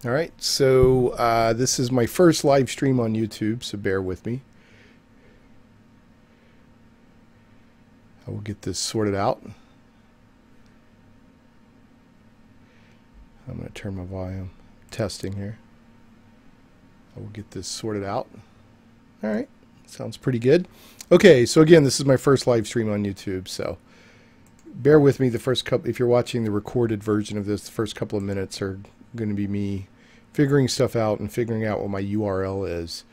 All right, so this is my first live stream on YouTube, so bear with me. I will get this sorted out. I'm going to turn my volume. Testing here. I will get this sorted out. All right, sounds pretty good. Okay, so again, this is my first live stream on YouTube, so bear with me. The first couple, if you're watching the recorded version of this, the first couple of minutes are going to be me figuring stuff out and figuring out what my URL is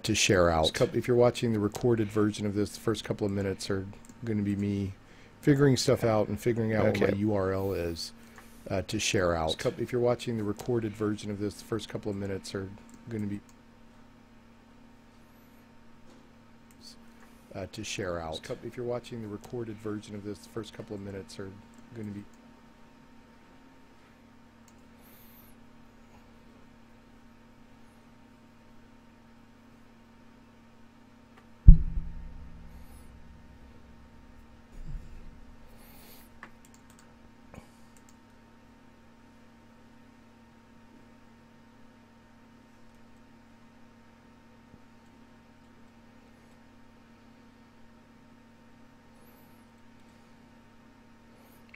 to share out. If you're watching the recorded version of this, the first couple of minutes are going to be me figuring stuff out and figuring out what my URL is to share out. If you're watching the recorded version of this, the first couple of minutes are going to be to share out. If you're watching the recorded version of this, the first couple of minutes are going to be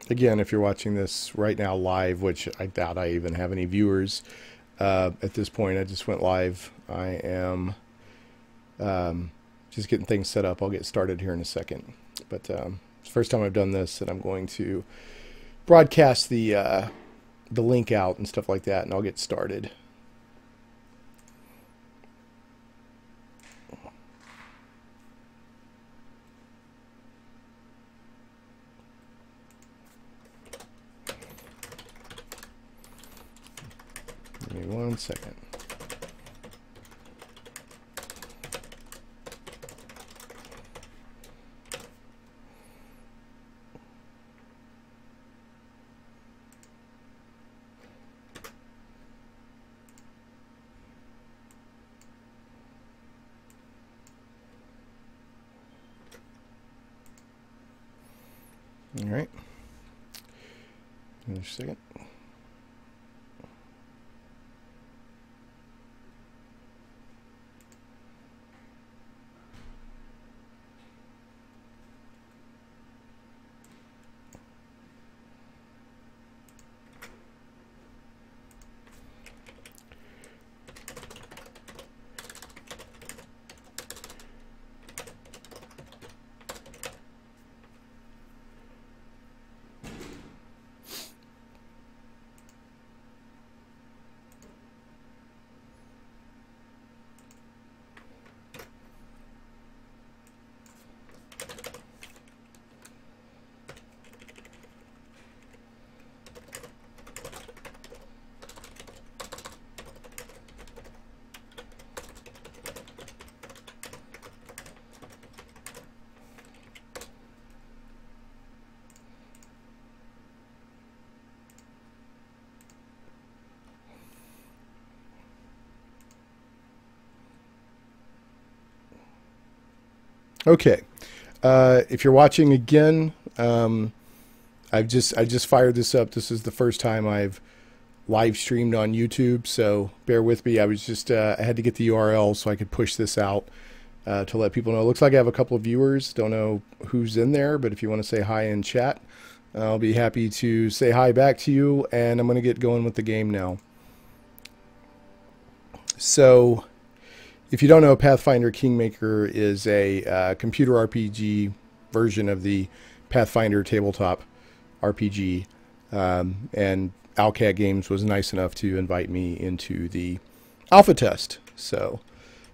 Again, if you're watching this right now live, which I doubt I even have any viewers at this point, I just went live. I am just getting things set up. I'll get started here in a second. But it's the first time I've done this, and I'm going to broadcast the link out and stuff like that, and I'll get started. Give me 1 second. All right. Another second. Okay, if you're watching again, I just fired this up. This is the first time I've live streamed on YouTube, so bear with me. I was just I had to get the URL so I could push this out to let people know. It looks like I have a couple of viewers. Don't know who's in there, but if you want to say hi in chat, I'll be happy to say hi back to you. And I'm going to get going with the game now. So, if you don't know, Pathfinder Kingmaker is a computer RPG version of the Pathfinder tabletop RPG. And Owlcat Games was nice enough to invite me into the alpha test. So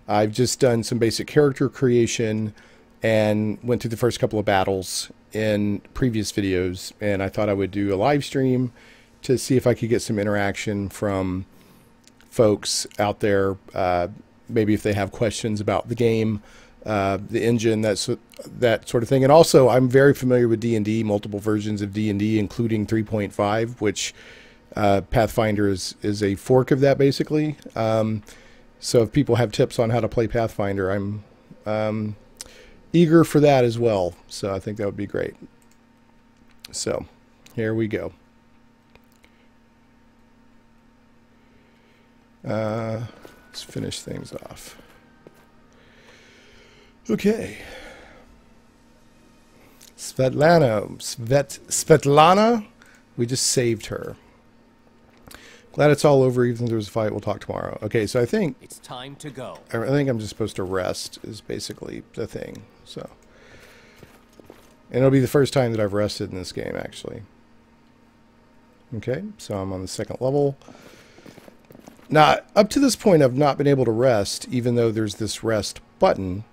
I've just done some basic character creation and went through the first couple of battles in previous videos. And I thought I would do a live stream to see if I could get some interaction from folks out there, maybe if they have questions about the game, the engine, that sort of thing. And also, I'm very familiar with D&D, multiple versions of D&D, including 3.5, which Pathfinder is a fork of that, basically. So if people have tips on how to play Pathfinder, I'm eager for that as well. So I think that would be great. So here we go. Let's finish things off. Okay. Svetlana. We just saved her. Glad it's all over, even if there's a fight. We'll talk tomorrow. Okay, so I think it's time to go. I think I'm just supposed to rest is basically the thing. So, and it'll be the first time that I've rested in this game, actually. Okay, so I'm on the second level. Now, up to this point, I've not been able to rest, even though there's this rest button.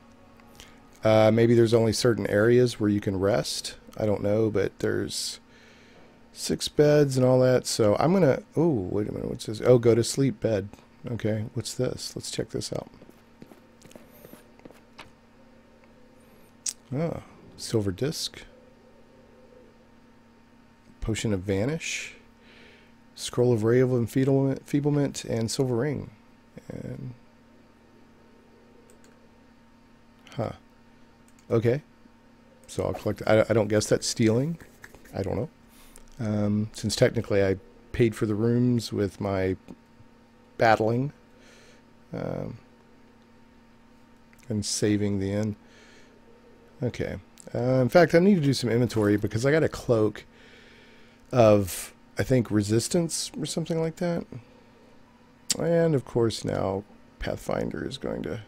Maybe there's only certain areas where you can rest. I don't know, but there's 6 beds and all that. So I'm going to... Oh, wait a minute. What's this? Oh, go to sleep bed. Okay, what's this? Let's check this out. Oh, silver disc. Potion of Vanish. Scroll of Ray of Enfeeblement and Silver Ring. And... Huh. Okay. So I'll collect... I don't guess that's stealing. I don't know. Since technically I paid for the rooms with my battling. And saving the inn. Okay. In fact, I need to do some inventory because I got a cloak of, I think, resistance or something like that. And, of course, now Pathfinder is going to...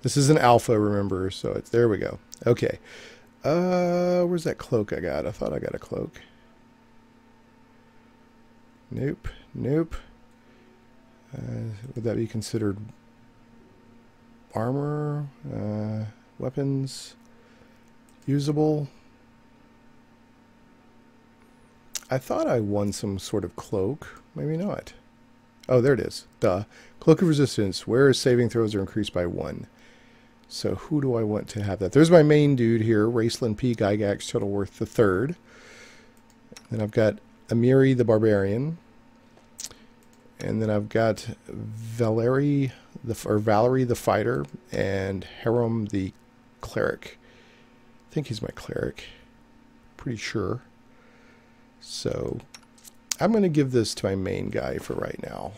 This is an alpha, remember, so it's... There we go. Okay. Where's that cloak I got? I thought I got a cloak. Nope. Nope. Would that be considered armor? Weapons? Usable? I thought I won some sort of cloak. Maybe not. Oh, there it is. Duh. Cloak of Resistance. Where saving throws are increased by 1. So who do I want to have that? There's my main dude here. Raceland P. Gygax Shuttleworth III. Then I've got Amiri the Barbarian. And then I've got Valerie the Fighter and Harum the Cleric. I think he's my cleric. Pretty sure. So I'm going to give this to my main guy for right now.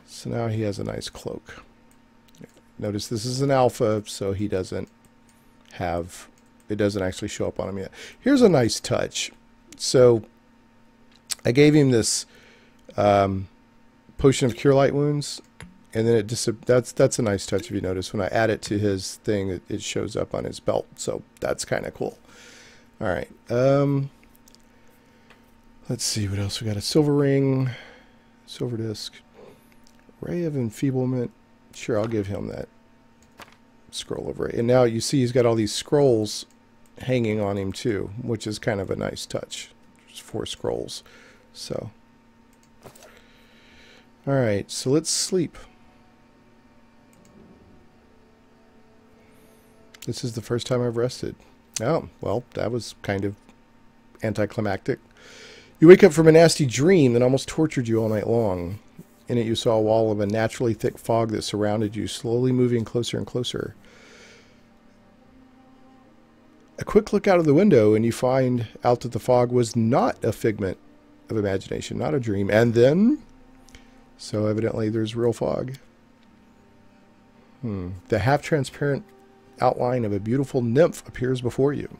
So now he has a nice cloak. Notice this is an alpha, so he doesn't have... It doesn't actually show up on him yet. Here's a nice touch. So I gave him this potion of cure light wounds, and then that's a nice touch if you notice. When I add it to his thing, it shows up on his belt. So that's kind of cool. All right. Let's see what else we got. A silver ring, silver disc, ray of enfeeblement. Sure, I'll give him that scroll of ray. And now you see he's got all these scrolls hanging on him too, which is kind of a nice touch. There's 4 scrolls. So, all right. So let's sleep. This is the first time I've rested. Oh, well, that was kind of anticlimactic. You wake up from a nasty dream that almost tortured you all night long. In it, you saw a wall of a naturally thick fog that surrounded you, slowly moving closer and closer. A quick look out of the window, and you find out that the fog was not a figment of imagination, not a dream. And then, so evidently there's real fog. The half-transparent outline of a beautiful nymph appears before you.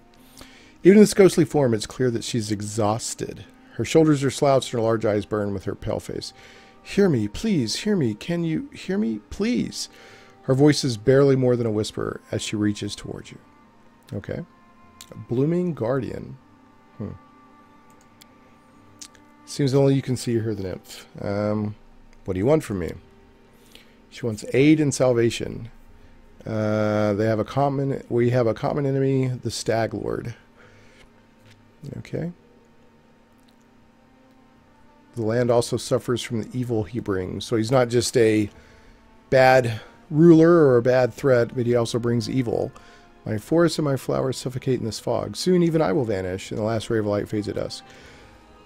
Even in this ghostly form, it's clear that she's exhausted. Her shoulders are slouched and her large eyes burn with her pale face. Hear me, please, hear me. Can you hear me, please? Her voice is barely more than a whisper as she reaches towards you. Okay. A blooming guardian. Seems only you can see her, the nymph. What do you want from me? She wants aid and salvation. We have a common enemy, the Stag Lord. Okay. The land also suffers from the evil he brings. So he's not just a bad ruler or a bad threat, but he also brings evil. My forests and my flowers suffocate in this fog. Soon even I will vanish, and the last ray of light fades at dusk.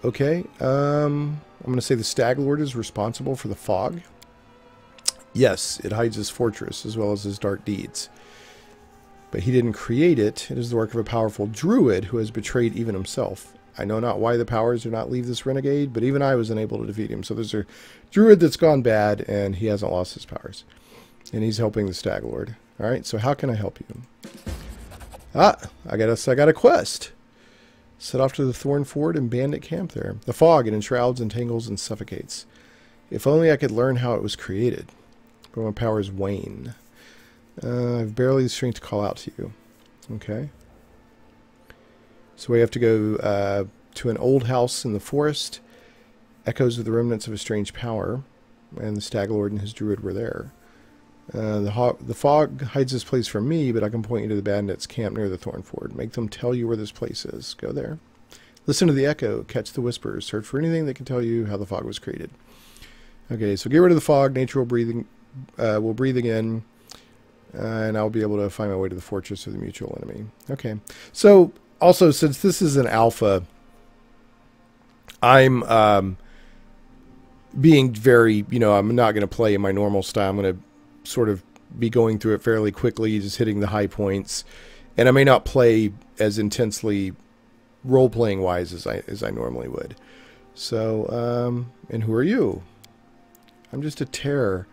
Okay. I'm going to say the Stag Lord is responsible for the fog. Yes, it hides his fortress as well as his dark deeds. But he didn't create it. It is the work of a powerful druid who has betrayed even himself. I know not why the powers do not leave this renegade, but even I was unable to defeat him. So there's a druid that's gone bad, and he hasn't lost his powers. And he's helping the Stag Lord. All right, so how can I help you? Ah, I got a quest. Set off to the Thorn Ford and Bandit camp there. The fog, it enshrouds, entangles, and suffocates. If only I could learn how it was created. But my powers wane. I've barely the strength to call out to you. Okay. So we have to go to an old house in the forest. Echoes of the remnants of a strange power. And the Stag Lord and his druid were there. The fog hides this place from me, but I can point you to the bandits' camp near the Thornford. Make them tell you where this place is. Go there. Listen to the echo. Catch the whispers. Search for anything that can tell you how the fog was created. Okay, so get rid of the fog. Nature will breathe again. And I'll be able to find my way to the fortress of the mutual enemy. Okay. So, also, since this is an alpha, I'm being very, I'm not going to play in my normal style. I'm going to sort of be going through it fairly quickly, just hitting the high points. And I may not play as intensely role-playing wise as I normally would. So, and who are you? I'm just a terror.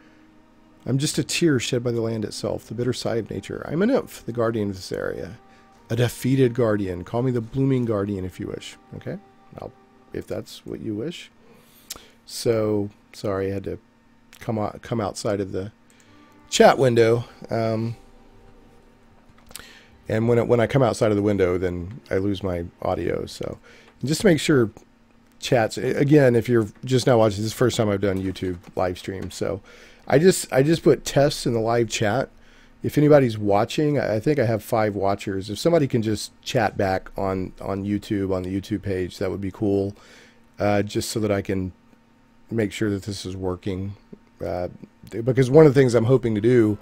I'm just a tear shed by the land itself, the bitter side of nature. I'm a nymph, the guardian of this area. A defeated guardian. Call me the blooming guardian if you wish. Okay? If that's what you wish. So, sorry, I had to come outside of the chat window. And when I come outside of the window, then I lose my audio. So, just to make sure chats, again, if you're just now watching, this is the first time I've done YouTube live stream. So, I just put tests in the live chat. If anybody's watching, I think I have 5 watchers. If somebody can just chat back on YouTube, on the YouTube page, that would be cool. Just so that I can make sure that this is working. Because one of the things I'm hoping to do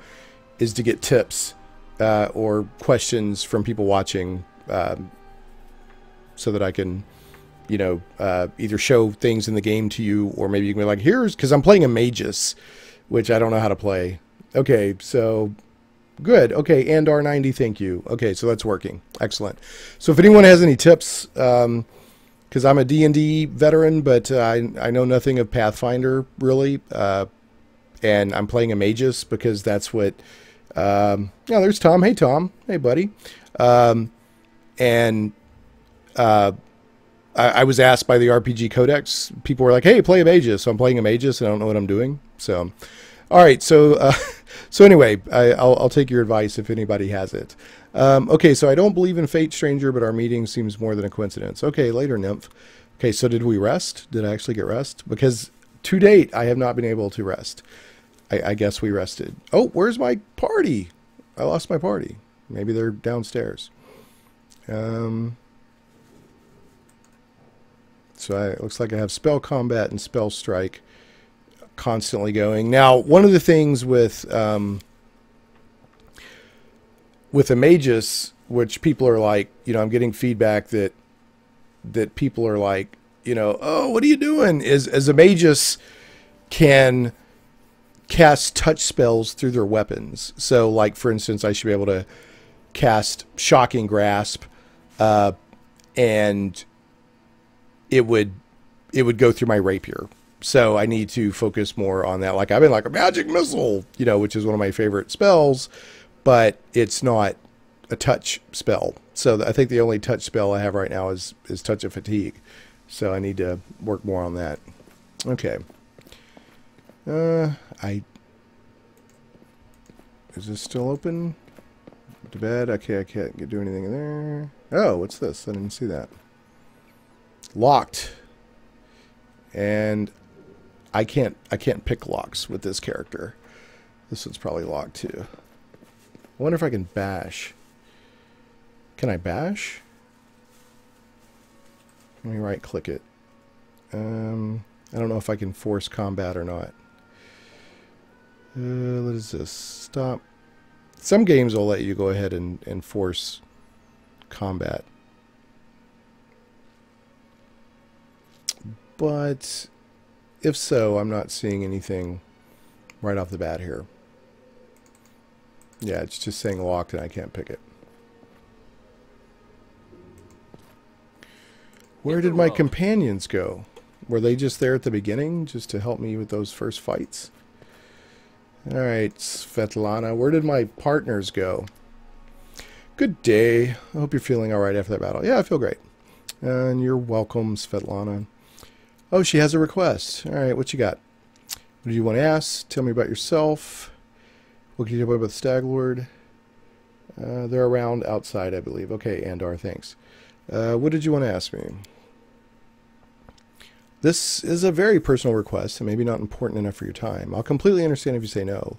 is to get tips or questions from people watching so that I can, either show things in the game to you, or maybe you can be like, because I'm playing a Magus, which I don't know how to play. Okay, so good. Okay, and R90, thank you. Okay, so that's working. Excellent. So if anyone has any tips, because I'm a D&D veteran, but I know nothing of Pathfinder, really. And I'm playing a Magus because that's what... there's Tom. Hey, Tom. Hey, buddy. I was asked by the RPG Codex. People were like, hey, play a Magus. So I'm playing a Magus, and I don't know what I'm doing. So, all right. So, so anyway, I'll take your advice if anybody has it. Okay, so I don't believe in fate, stranger, but our meeting seems more than a coincidence. Okay, later, Nymph. Okay, so did we rest? Did I actually get rest? Because to date, I have not been able to rest. I guess we rested. Oh, where's my party? I lost my party. Maybe they're downstairs. So it looks like I have spell combat and spell strike constantly going. Now, one of the things with a Magus, which people are like, I'm getting feedback that people are like, oh, what are you doing? Is a Magus can cast touch spells through their weapons. So, like, for instance, I should be able to cast Shocking Grasp, and it would go through my rapier. So I need to focus more on that. Like, I've been like a magic missile, which is one of my favorite spells, but it's not a touch spell. So I think the only touch spell I have right now is Touch of Fatigue. So I need to work more on that. Okay. Is this still open? To bed? Okay, I can't do anything in there. Oh, what's this? I didn't see that. Locked. And I can't pick locks with this character. This one's probably locked too. I wonder if I can bash. Can I bash? Let me right click it. I don't know if I can force combat or not. What is this? Stop. Some games will let you go ahead and force combat. But if so, I'm not seeing anything right off the bat here. Yeah, it's just saying locked and I can't pick it. Where did my companions go? Were they just there at the beginning, just to help me with those first fights? Alright, Svetlana, where did my partners go? Good day. I hope you're feeling alright after that battle. Yeah, I feel great. And you're welcome, Svetlana. Oh, she has a request. Alright, what you got? What do you want to ask? Tell me about yourself. What can you tell me about the Stag Lord? They're around outside, I believe. Okay, Andar, thanks. What did you want to ask me? This is a very personal request and maybe not important enough for your time. I'll completely understand if you say no.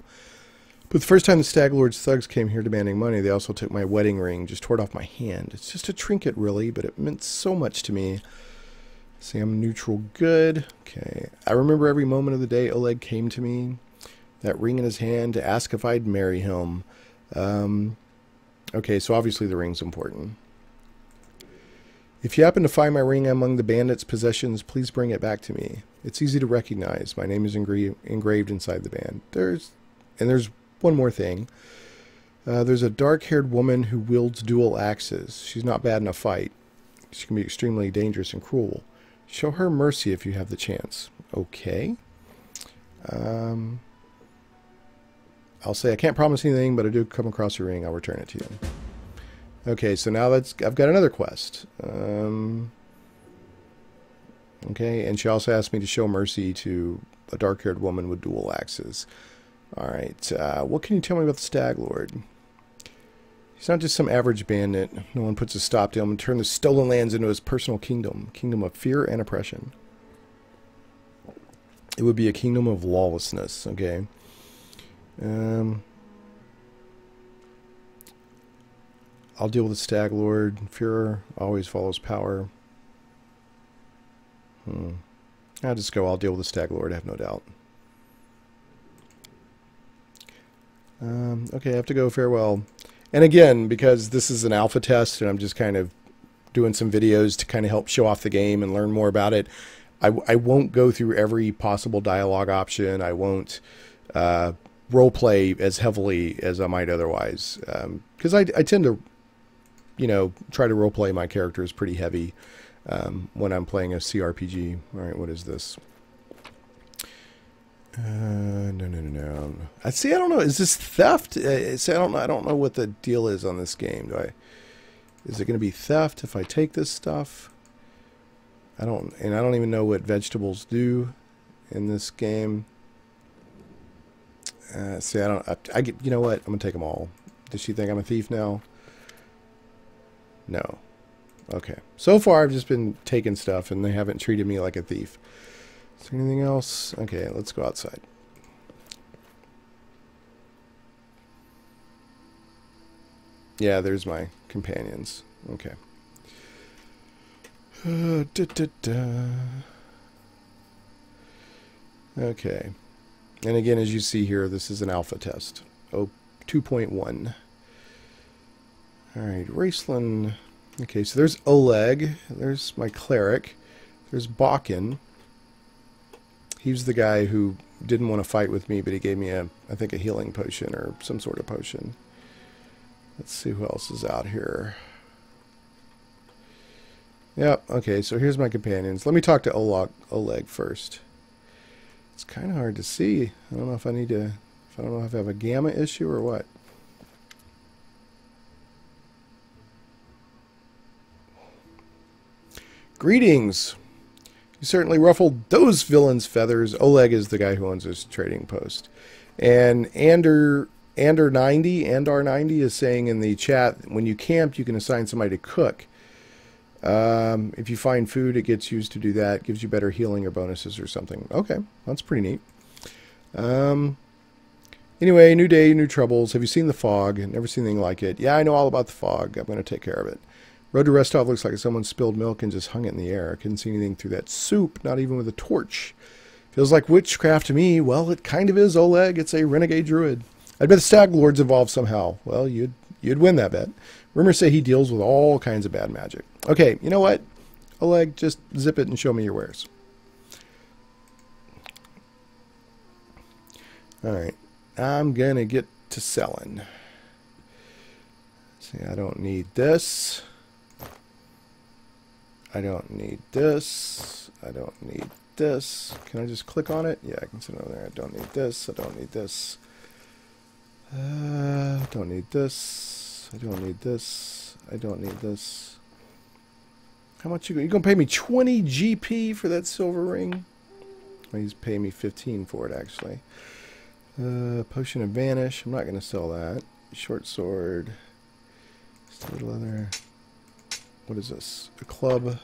But the first time the Stag Lord's thugs came here demanding money, they also took my wedding ring, just tore it off my hand. It's just a trinket, really, but it meant so much to me. See, I'm neutral good. Okay. I remember every moment of the day Oleg came to me, that ring in his hand, to ask if I'd marry him. Okay, so obviously the ring's important. If you happen to find my ring among the bandits' possessions, please bring it back to me. It's easy to recognize. My name is engraved inside the band. There's one more thing. There's a dark-haired woman who wields dual axes. She's not bad in a fight. She can be extremely dangerous and cruel. Show her mercy if you have the chance. Okay. I'll say I can't promise anything, but I do come across your ring. I'll return it to you. Okay, so now I've got another quest. Okay, and she also asked me to show mercy to a dark-haired woman with dual axes. Alright, what can you tell me about the Stag Lord? He's not just some average bandit. No one puts a stop to him and turns the stolen lands into his personal kingdom. Kingdom of fear and oppression. It would be a kingdom of lawlessness, okay? I'll deal with the Stag Lord. Fear always follows power. I'll just go, I'll deal with the Stag Lord, I have no doubt. Okay, I have to go, farewell. And again, because this is an alpha test and I'm just kind of doing some videos to kind of help show off the game and learn more about it, I won't go through every possible dialogue option. I won't roleplay as heavily as I might otherwise. Because I tend to, you know, try to roleplay my characters pretty heavy when I'm playing a CRPG. All right, what is this? No. I see. I don't know. Is this theft? See, I don't know what the deal is on this game. Is it going to be theft if I take this stuff? I don't even know what vegetables do in this game. See, I get. You know what? I'm gonna take them all. Does she think I'm a thief now? No. Okay. So far, I've just been taking stuff, and they haven't treated me like a thief. Is there anything else? Okay, let's go outside. Yeah, there's my companions. Okay. Okay. And again, as you see here, this is an alpha test. 2.1. Alright, Raceland. Okay, so there's Oleg. There's my cleric. There's Bakken. He's the guy who didn't want to fight with me, but he gave me I think a healing potion or some sort of potion. Let's see who else is out here. Yep, okay, so here's my companions. Let me talk to Oleg first. It's kind of hard to see. I don't know if I need to, I don't know if I have a gamma issue or what. Greetings. You certainly ruffled those villains' feathers. Oleg is the guy who owns this trading post. And Andar90 is saying in the chat, when you camp, you can assign somebody to cook. If you find food, it gets used to do that. Gives you better healing or bonuses or something. Okay, that's pretty neat. Anyway, new day, new troubles. Have you seen the fog? Never seen anything like it. Yeah, I know all about the fog. I'm going to take care of it. Road to Restov looks like someone spilled milk and just hung it in the air. I couldn't see anything through that soup, not even with a torch. Feels like witchcraft to me. Well, it kind of is, Oleg. It's a renegade druid. I'd bet the Stag Lord's involved somehow. Well, you'd win that bet. Rumors say he deals with all kinds of bad magic. Okay, you know what? Oleg, just zip it and show me your wares. Alright. I'm going to get to selling. See, I don't need this. I don't need this. I don't need this. Can I just click on it? Yeah, I can sit over there. I don't need this. I don't need this. I don't need this. I don't need this. I don't need this. How much you gonna pay me 20 GP for that silver ring? Well, he's paying me 15 for it actually. Potion of Vanish. I'm not gonna sell that. Short sword. Studded leather. What is this? A club.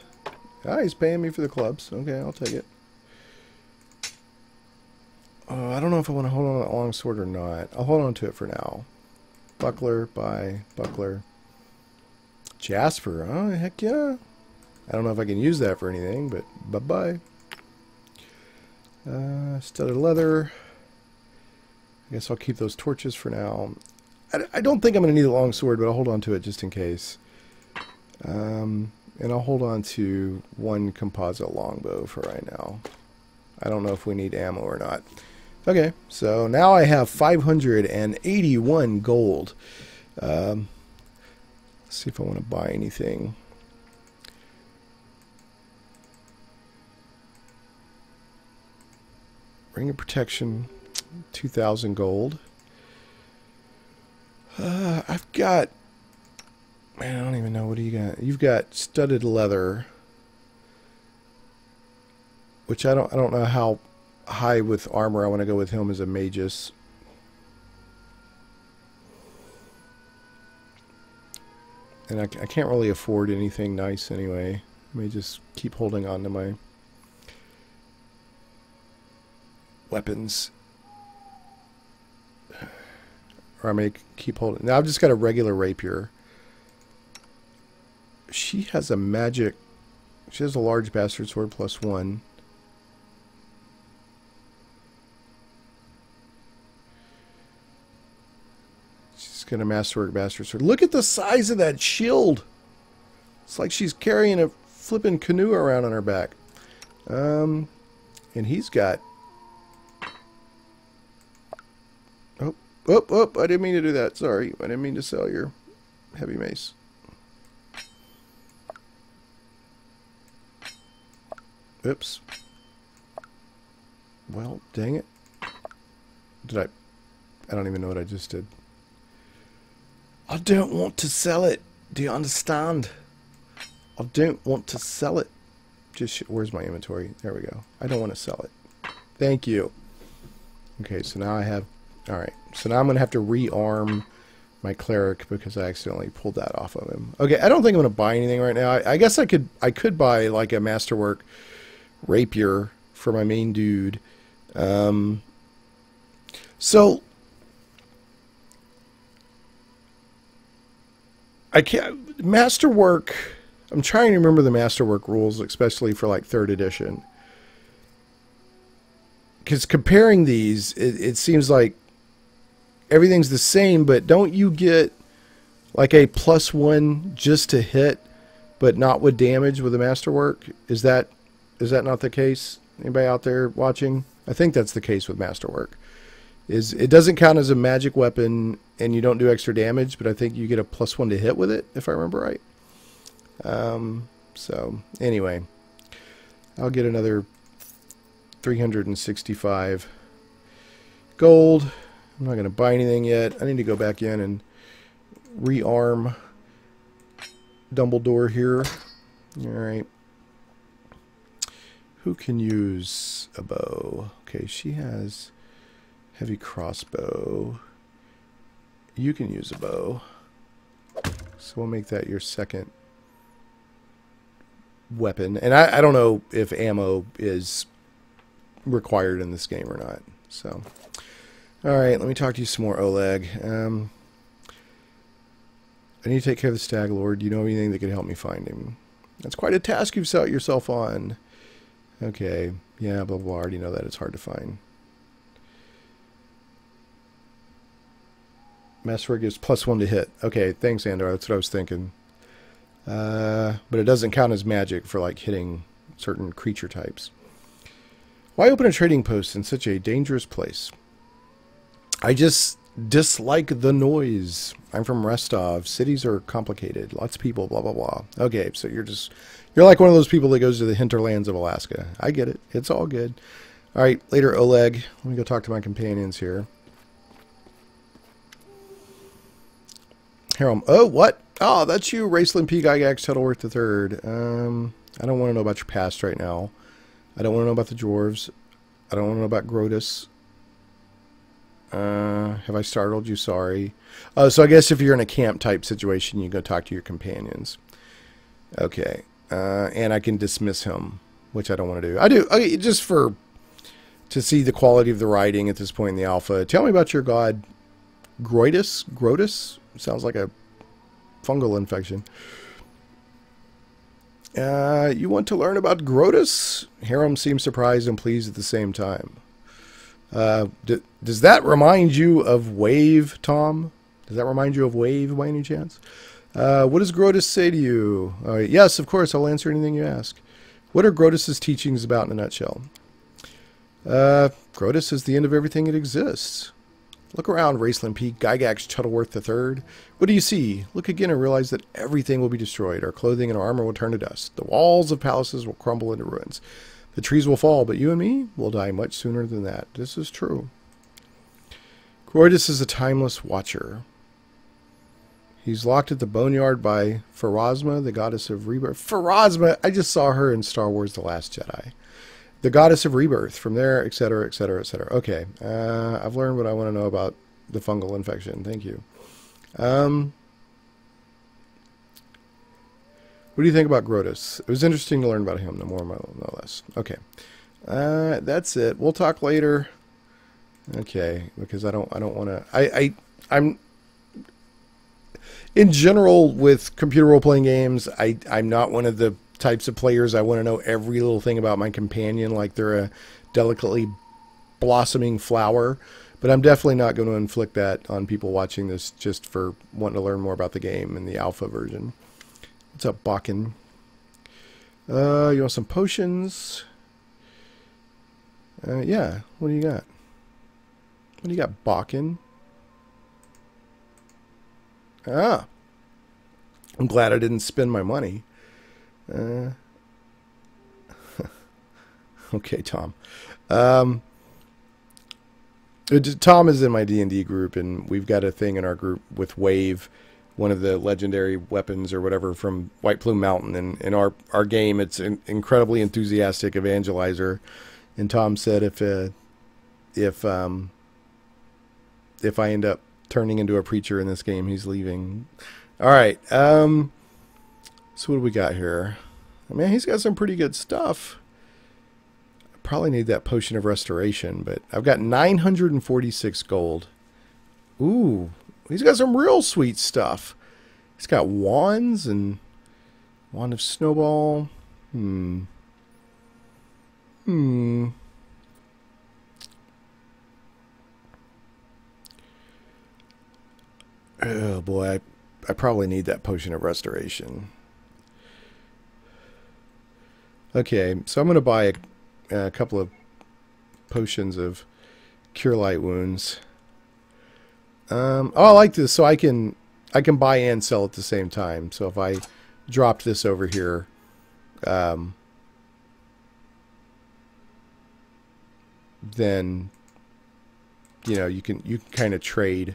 Ah, he's paying me for the clubs. Okay, I'll take it. I don't know if I want to hold on to that long sword or not. I'll hold on to it for now. Buckler, buy, buckler. Jasper, oh, heck yeah. I don't know if I can use that for anything, but bye-bye. Studded leather. I guess I'll keep those torches for now. I don't think I'm going to need a long sword, but I'll hold on to it just in case. And I'll hold on to one composite longbow for right now. I don't know if we need ammo or not. Okay, so now I have 581 gold. Let's see if I want to buy anything. Ring of Protection, 2,000 gold. I've got... Man, I don't even know. What do you got? You've got studded leather, which I don't know how high with armor I want to go with him as a magus. And I can't really afford anything nice anyway. Let me just keep holding on to my weapons. Or I may keep holding. Now I've just got a regular rapier. She has a magic. She has a large bastard sword +1. She's got a masterwork bastard sword. Look at the size of that shield. It's like she's carrying a flippin' canoe around on her back. And he's got. Oh! I didn't mean to do that. Sorry, I didn't mean to sell your heavy mace. Oops. Well, dang it. I don't even know what I just did. I don't want to sell it. Do you understand? I don't want to sell it. Where's my inventory? There we go. I don't want to sell it. Thank you. Okay, so now I have... Alright, so now I'm going to have to rearm my cleric because I accidentally pulled that off of him. Okay, I don't think I'm going to buy anything right now. I guess I could buy like a masterwork rapier for my main dude. So I can't masterwork. I'm trying to remember the masterwork rules, especially for like 3rd edition. Because comparing these, it seems like everything's the same, but don't you get like a +1 just to hit, but not with damage with the masterwork? Is that not the case? Anybody out there watching? I think that's the case with masterwork. It doesn't count as a magic weapon, and you don't do extra damage, but I think you get a +1 to hit with it, if I remember right. So anyway, I'll get another 365 gold. I'm not going to buy anything yet. I need to go back in and rearm Dumbledore here. Alright. Who can use a bow? Okay, she has heavy crossbow. You can use a bow. So we'll make that your second weapon. And I don't know if ammo is required in this game or not. So, alright, let me talk to you some more, Oleg. I need to take care of the Stag Lord. Do you know anything that could help me find him? That's quite a task you've set yourself on. Okay, yeah, blah, blah, I already know that. It's hard to find. Masterwork is +1 to hit. Okay, thanks, Andor. That's what I was thinking. But it doesn't count as magic for, like, hitting certain creature types. Why open a trading post in such a dangerous place? I just Dislike the noise. I'm from Rostov. Cities are complicated. Lots of people, blah, blah, blah. Okay, so you're like one of those people that goes to the hinterlands of Alaska. I get it. It's all good. All right, later, Oleg. Let me go talk to my companions here. Harold. Oh, what? Oh, that's you, Raceland P. Gygax Shuttleworth III. I don't want to know about your past right now. I don't want to know about the dwarves. I don't want to know about Grotus. Have I startled you? Sorry. So I guess if you're in a camp type situation, you go talk to your companions. Okay. And I can dismiss him, which I don't want to do. I do. Okay, just to see the quality of the writing at this point in the alpha. Tell me about your god, Grotus. Grotus? Sounds like a fungal infection. You want to learn about Grotus? Harem seems surprised and pleased at the same time. Does that remind you of Wave, Tom? Does that remind you of Wave by any chance? What does Grotus say to you? Yes, of course, I'll answer anything you ask. What are Grotus's teachings about in a nutshell? Grotus is the end of everything that exists. Look around, Raceland P. Gygax Shuttleworth III. What do you see? Look again and realize that everything will be destroyed. Our clothing and our armor will turn to dust. The walls of palaces will crumble into ruins. The trees will fall, but you and me will die much sooner than that. This is true. Grotus is a timeless watcher. He's locked at the boneyard by Pharasma, the goddess of rebirth. Pharasma! I just saw her in Star Wars The Last Jedi. The goddess of rebirth. From there, etc., etc., etc. Okay. I've learned what I want to know about the fungal infection. Thank you. What do you think about Grotus? It was interesting to learn about him, no more, no less. Okay. That's it. We'll talk later. Okay, because I don't want to... I'm... In general, with computer role-playing games, I'm not one of the types of players I want to know every little thing about my companion like they're a delicately blossoming flower. But I'm definitely not going to inflict that on people watching this just for wanting to learn more about the game in the alpha version. What's up, Bakken? You want some potions? Yeah. What do you got? What do you got, Bakken? Ah. I'm glad I didn't spend my money. Okay, Tom. Tom is in my D&D group, and we've got a thing in our group with Wave, one of the legendary weapons or whatever from White Plume Mountain. And in our game, it's an incredibly enthusiastic evangelizer. And Tom said if I end up turning into a preacher in this game, he's leaving. All right. So what do we got here? Man, he's got some pretty good stuff. I probably need that potion of restoration, but I've got 946 gold. Ooh, he's got some real sweet stuff. He's got wands and wand of snowball. Oh boy, I probably need that potion of restoration. Okay, so I'm going to buy a couple of potions of Cure Light Wounds. Oh, I like this. So I can buy and sell at the same time. So if I dropped this over here, then you can kind of trade.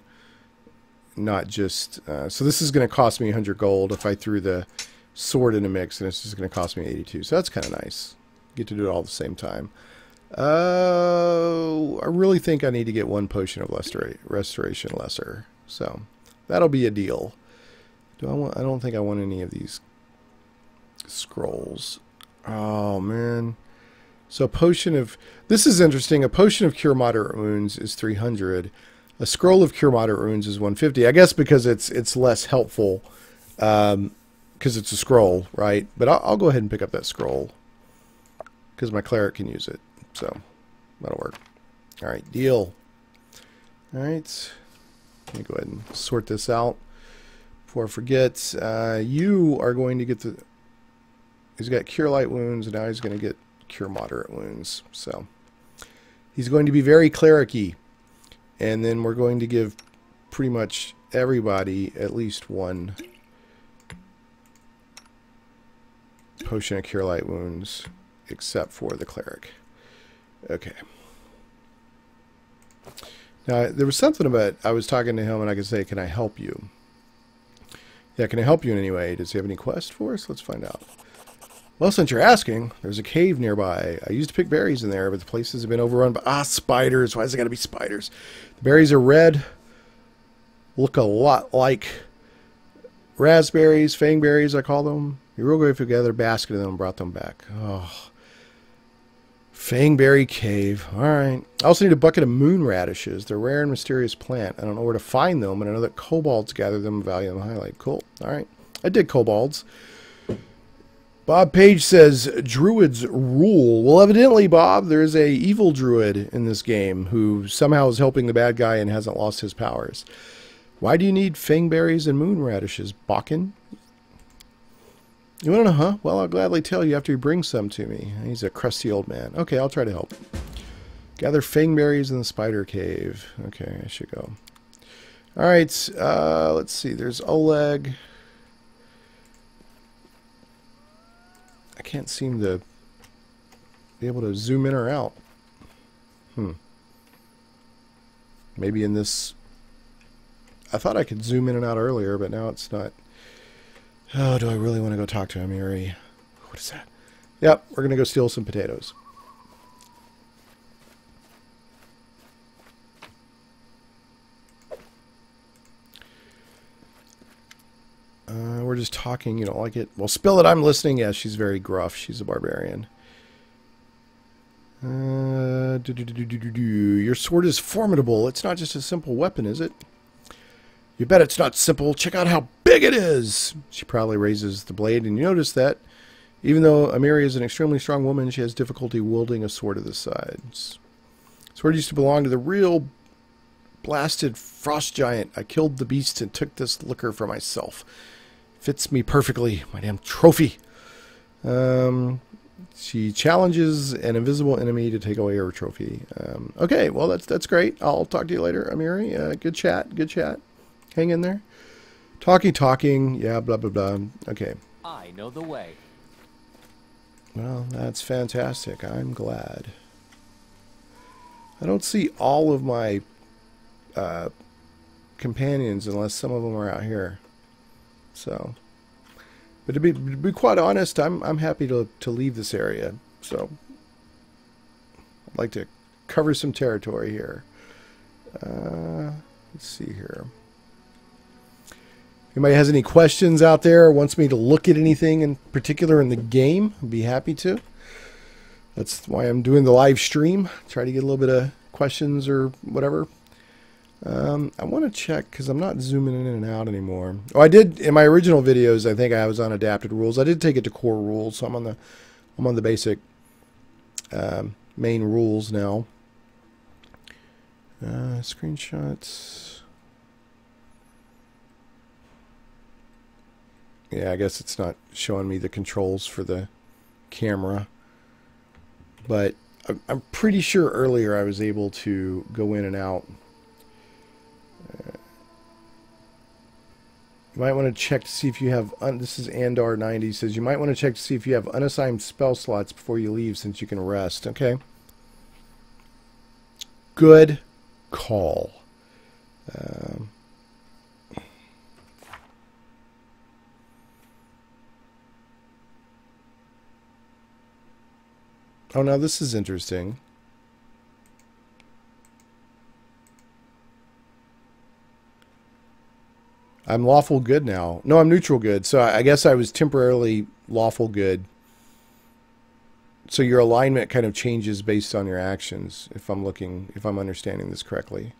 Not just so this is going to cost me 100 gold if I threw the sword in a mix, and it's just going to cost me 82. So that's kind of nice. Get to do it all at the same time. I really think I need to get one potion of restoration lesser. So that'll be a deal. I don't think I want any of these scrolls. Oh man. So a potion of, this is interesting. A potion of Cure Moderate Wounds is 300. A scroll of Cure Moderate Wounds is 150. I guess because it's less helpful. Because it's a scroll, right? But I'll go ahead and pick up that scroll because my cleric can use it. So that'll work. All right, deal. All right. Let me go ahead and sort this out before I forget. You are going to get he's got Cure Light Wounds, and now he's going to get Cure Moderate Wounds. So he's going to be very cleric-y. And then we're going to give pretty much everybody at least one potion of cure light wounds, except for the cleric. Okay. Now, there was something about, I was talking to him and I could say, can I help you? Yeah, can I help you in any way? Does he have any quest for us? Let's find out. Well, since you're asking, there's a cave nearby. I used to pick berries in there, but the places have been overrun by, spiders. Why is it got to be spiders? The berries are red. Look a lot like raspberries, fangberries, I call them. You're real good if you gathered a basket of them and brought them back. Oh. Fangberry Cave. Alright. I also need a bucket of moon radishes. They're a rare and mysterious plant. I don't know where to find them, but I know that kobolds gather them and value them highly. Cool. Alright. I dig kobolds. Bob Page says, Druids rule. Well, evidently, Bob, there is a evil druid in this game who somehow is helping the bad guy and hasn't lost his powers. Why do you need fangberries and moon radishes, Bakken? You want to know, huh? Well, I'll gladly tell you after you bring some to me. He's a crusty old man. Okay, I'll try to help. Gather fangberries in the spider cave. Okay, I should go. Alright, let's see. There's Oleg. I can't seem to be able to zoom in or out. Maybe in this... I thought I could zoom in and out earlier, but now it's not... Oh, do I really want to go talk to Amiri? What is that? Yep, we're going to go steal some potatoes. We're just talking, you don't like it? Well, spill it, I'm listening. Yeah, she's very gruff. She's a barbarian. Your sword is formidable. It's not just a simple weapon, is it? You bet it's not simple. Check out how big it is. She proudly raises the blade, and you notice that even though Amiri is an extremely strong woman, she has difficulty wielding a sword of this size. Sword used to belong to the real blasted frost giant. I killed the beast and took this liquor for myself. Fits me perfectly. My damn trophy. She challenges an invisible enemy to take away her trophy. Okay, well, that's great. I'll talk to you later, Amiri. Good chat. Good chat. Hang in there. Talking. Yeah, blah, blah, blah. Okay. I know the way. Well, that's fantastic. I'm glad. I don't see all of my companions unless some of them are out here. So, but to be quite honest, I'm happy to leave this area. So, I'd like to cover some territory here. Let's see here. Anybody has any questions out there or wants me to look at anything in particular in the game, I'd be happy to. That's why I'm doing the live stream. Try to get a little bit of questions or whatever. I want to check because I'm not zooming in and out anymore. Oh, I did in my original videos. I think I was on adapted rules. I did take it to core rules, so I'm on the basic main rules now. Screenshots. Yeah, I guess it's not showing me the controls for the camera. But I'm pretty sure earlier I was able to go in and out. You might want to check to see if you have... this is Andar90. Says you might want to check to see if you have unassigned spell slots before you leave since you can rest. Okay. Good call. Oh, now this is interesting. I'm lawful good now. No, I'm neutral good. So I guess I was temporarily lawful good. So your alignment kind of changes based on your actions, if I'm understanding this correctly.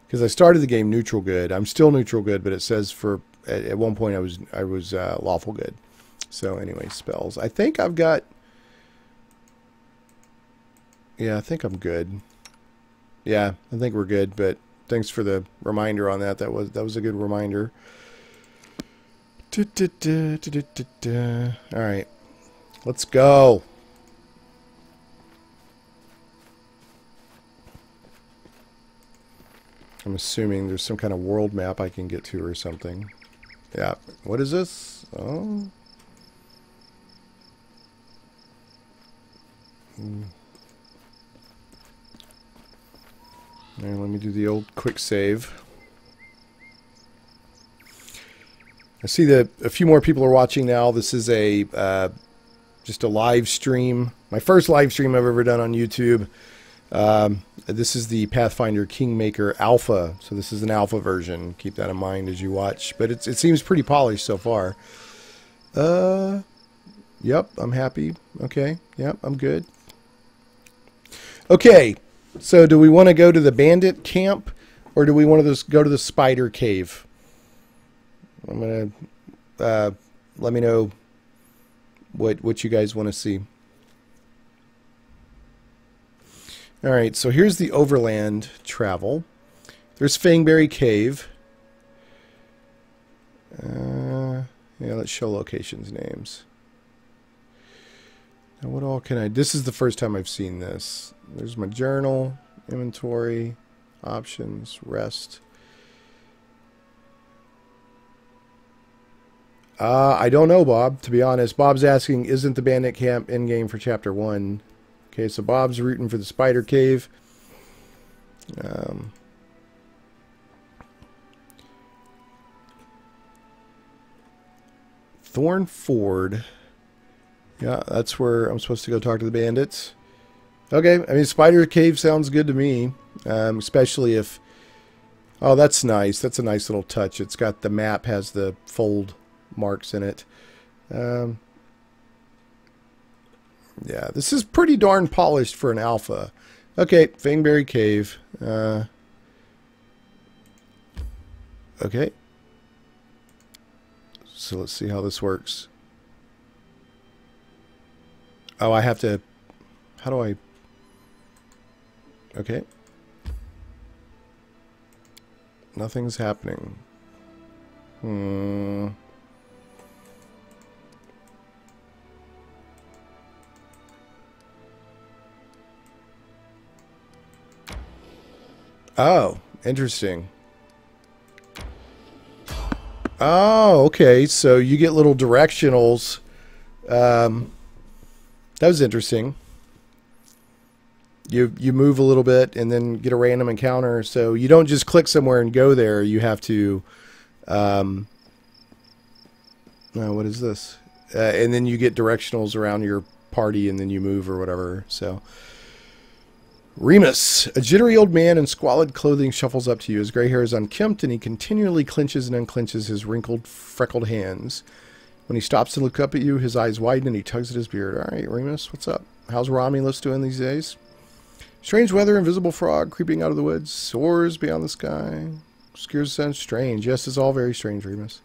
Because I started the game neutral good. I'm still neutral good, but it says for at one point I was lawful good. So anyway, spells. I think I've got... Yeah, I think I'm good. Yeah, I think we're good, but thanks for the reminder on that. That was a good reminder. All right, let's go. I'm assuming there's some kind of world map I can get to or something. Yeah. What is this? Oh. Alright, let me do the old quick save. I see that a few more people are watching now. This is a just a live stream. My first live stream I've ever done on YouTube. This is the Pathfinder Kingmaker Alpha. So this is an alpha version. Keep that in mind as you watch. But it seems pretty polished so far. Yep, I'm happy. Okay, yep, I'm good. Okay, so do we want to go to the bandit camp, or do we want to go to the spider cave? I'm going to let me know what you guys want to see. All right, so here's the Overland travel. There's Fangberry Cave. Yeah, let's show locations names. Now what all can I... This is the first time I've seen this. There's my journal, inventory, options, rest. I don't know, Bob, to be honest. Bob's asking, isn't the bandit camp in-game for Chapter 1? Okay, so Bob's rooting for the spider cave. Thorn Ford. Yeah, that's where I'm supposed to go talk to the bandits. Okay, I mean, spider cave sounds good to me. Especially if... Oh, that's nice. That's a nice little touch. It's got the map, has the fold marks in it. Yeah, this is pretty darn polished for an alpha. Okay, Fangberry Cave. Okay. So let's see how this works. Oh, I have to... How do I... Okay. Nothing's happening. Oh, interesting. Oh, okay. So you get little directionals. That was interesting. You move a little bit and then get a random encounter. So you don't just click somewhere and go there. You have to... what is this? And then you get directionals around your party and then you move or whatever. So... Remus, a jittery old man in squalid clothing, shuffles up to you. His gray hair is unkempt, and he continually clenches and unclenches his wrinkled, freckled hands. When he stops to look up at you, his eyes widen and he tugs at his beard. All right, Remus, what's up? How's Romulus doing these days? Strange weather, invisible frog creeping out of the woods, soars beyond the sky. Obscures sound strange. Yes, it's all very strange, Remus.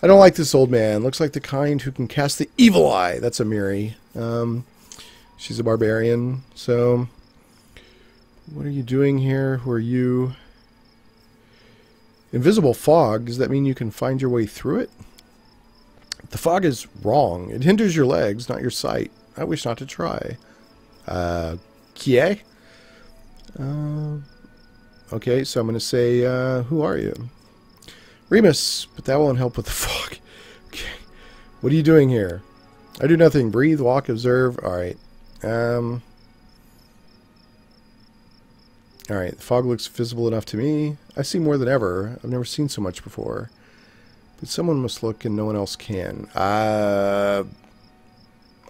I don't like this old man. Looks like the kind who can cast the evil eye. That's a Miri. She's a barbarian, so... What are you doing here? Who are you? Invisible fog. Does that mean you can find your way through it? The fog is wrong. It hinders your legs, not your sight. I wish not to try. Kie? Okay, so I'm going to say, who are you? Remus, but that won't help with the fog. Okay. What are you doing here? I do nothing. Breathe, walk, observe. Alright. Alright, the fog looks visible enough to me. I see more than ever. I've never seen so much before. But someone must look and no one else can. I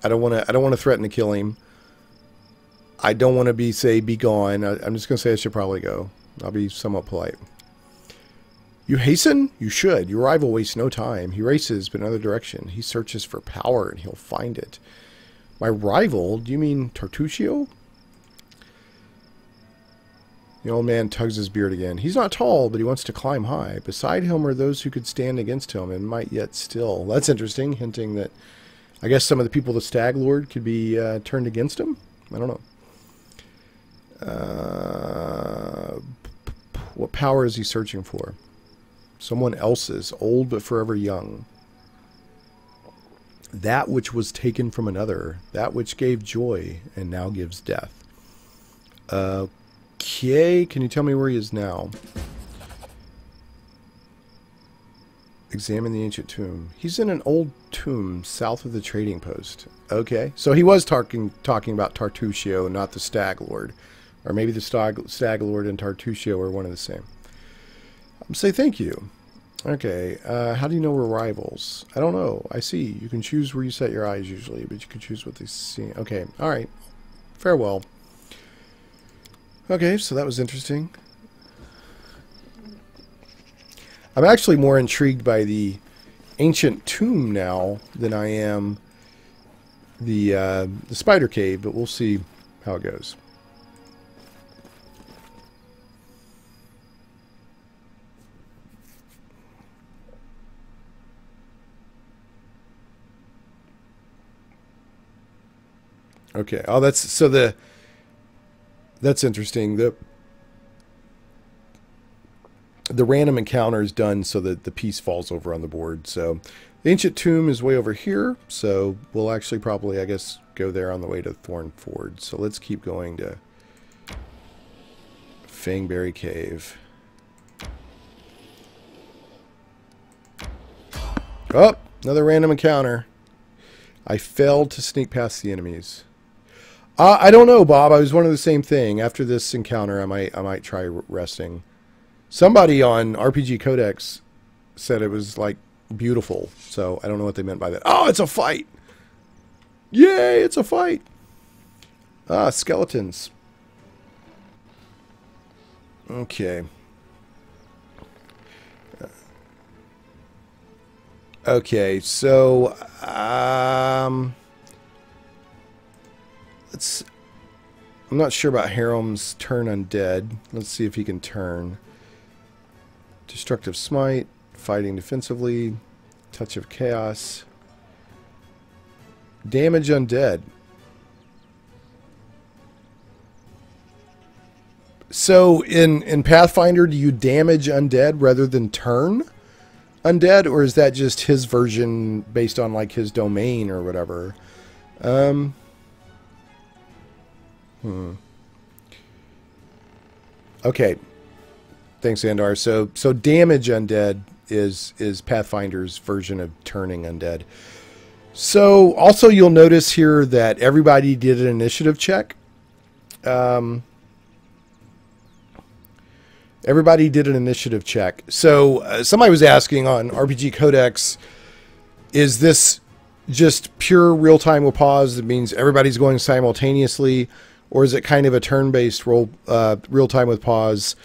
don't want to threaten to kill him. I don't want to be gone. I'm just going to say I should probably go. I'll be somewhat polite. You hasten? You should. Your rival wastes no time. He races, but in another direction. He searches for power, and he'll find it. My rival? Do you mean Tartuccio? The old man tugs his beard again. He's not tall, but he wants to climb high. Beside him are those who could stand against him and might yet still. That's interesting, hinting that I guess some of the people the Stag Lord could be turned against him? I don't know. What power is he searching for? Someone else's, old but forever young. That which was taken from another. That which gave joy and now gives death. Okay, can you tell me where he is now? Examine the ancient tomb. He's in an old tomb south of the trading post. Okay, so he was talking about Tartuccio, not the Stag Lord. Or maybe the Stag Lord and Tartuccio are one and the same. Say thank you. Okay, how do you know we're rivals? I don't know. I see. You can choose where you set your eyes usually, but you can choose what they see. Okay, alright. Farewell. Okay, so that was interesting. I'm actually more intrigued by the ancient tomb now than I am the spider cave, but we'll see how it goes. Okay. Oh, that's interesting. The random encounter is done so that the piece falls over on the board. So the ancient tomb is way over here. So we'll actually probably, I guess, go there on the way to Thorn Ford. So let's keep going to Fangberry Cave. Oh, another random encounter. I failed to sneak past the enemies. I don't know, Bob. I was wondering the same thing. After this encounter, I might try resting. Somebody on RPG Codex said it was like beautiful, so I don't know what they meant by that. Oh, it's a fight! Yay, it's a fight! Ah, skeletons. Okay. Okay, so I'm not sure about Harem's turn undead. Let's see if he can turn. Destructive Smite, fighting defensively, Touch of Chaos, damage undead. So in Pathfinder, do you damage undead rather than turn undead, or is that just his version based on like his domain or whatever? Okay. Thanks, Andar. So damage undead is Pathfinder's version of turning undead. So also you'll notice here that everybody did an initiative check. Everybody did an initiative check. So somebody was asking on RPG Codex, is this just pure real-time with pause? That means everybody's going simultaneously, or is it kind of a turn-based real-time with pause?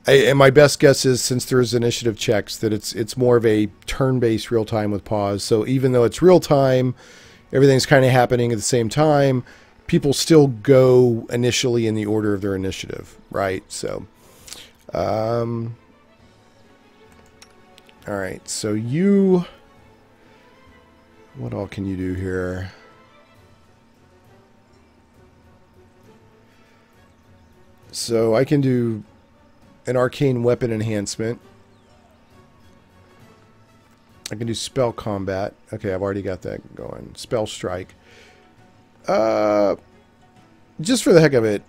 And my best guess is, since there's initiative checks, that it's more of a turn-based real-time with pause. So even though it's real-time, everything's kind of happening at the same time, people still go initially in the order of their initiative, right? So, all right. So you, what all can you do here? So I can do an arcane weapon enhancement. I can do spell combat. Okay, I've already got that going. Spell strike. Just for the heck of it,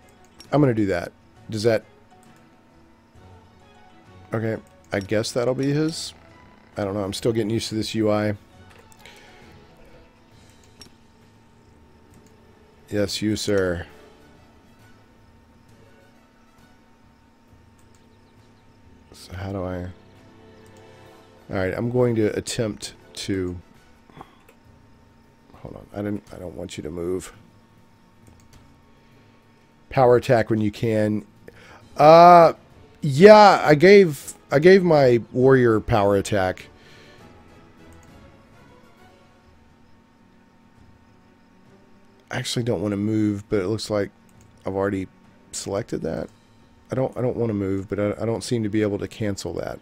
I'm going to do that. Does that... Okay, I guess that'll be his. I don't know. I'm still getting used to this UI. Yes, you, sir. So how do I... Alright, I'm going to attempt to... Hold on. I don't want you to move. Power attack when you can. Yeah, I gave my warrior power attack. I actually don't want to move, but it looks like I've already selected that. I don't want to move, but I don't seem to be able to cancel that.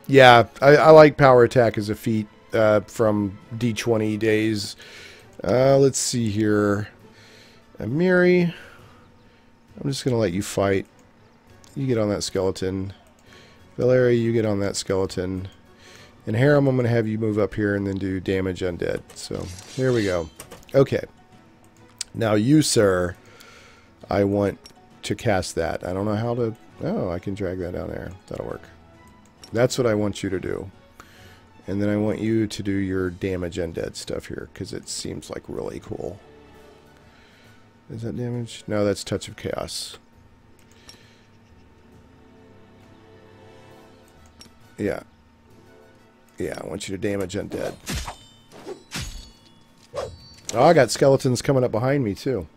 Yeah, I like power attack as a feat from D20 days. Let's see here. Amiri, I'm just going to let you fight. You get on that skeleton. Valeria, you get on that skeleton. And Harem, I'm going to have you move up here and then do damage undead. So, here we go. Okay. Now you, sir, I want to cast that. I don't know how to... Oh, I can drag that down there. That'll work. That's what I want you to do. And then I want you to do your damage undead stuff here, because it seems like really cool. Is that damage? No, that's Touch of Chaos. Yeah. Yeah, I want you to damage undead. Oh, I got skeletons coming up behind me, too.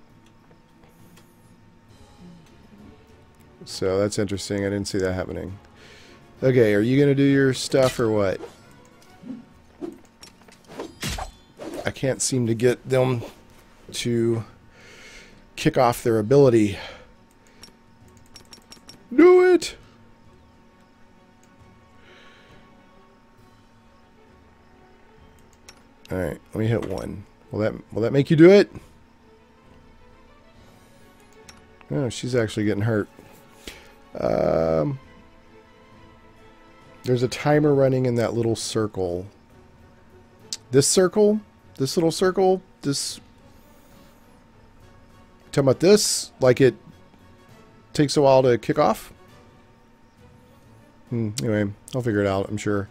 So, that's interesting. I didn't see that happening. Okay, are you going to do your stuff or what? I can't seem to get them to kick off their ability. Do it! Alright, let me hit one. Will that make you do it? Oh, she's actually getting hurt. There's a timer running in that little circle. This circle? This little circle? This... Talking about this? Like it takes a while to kick off? Anyway, I'll figure it out, I'm sure.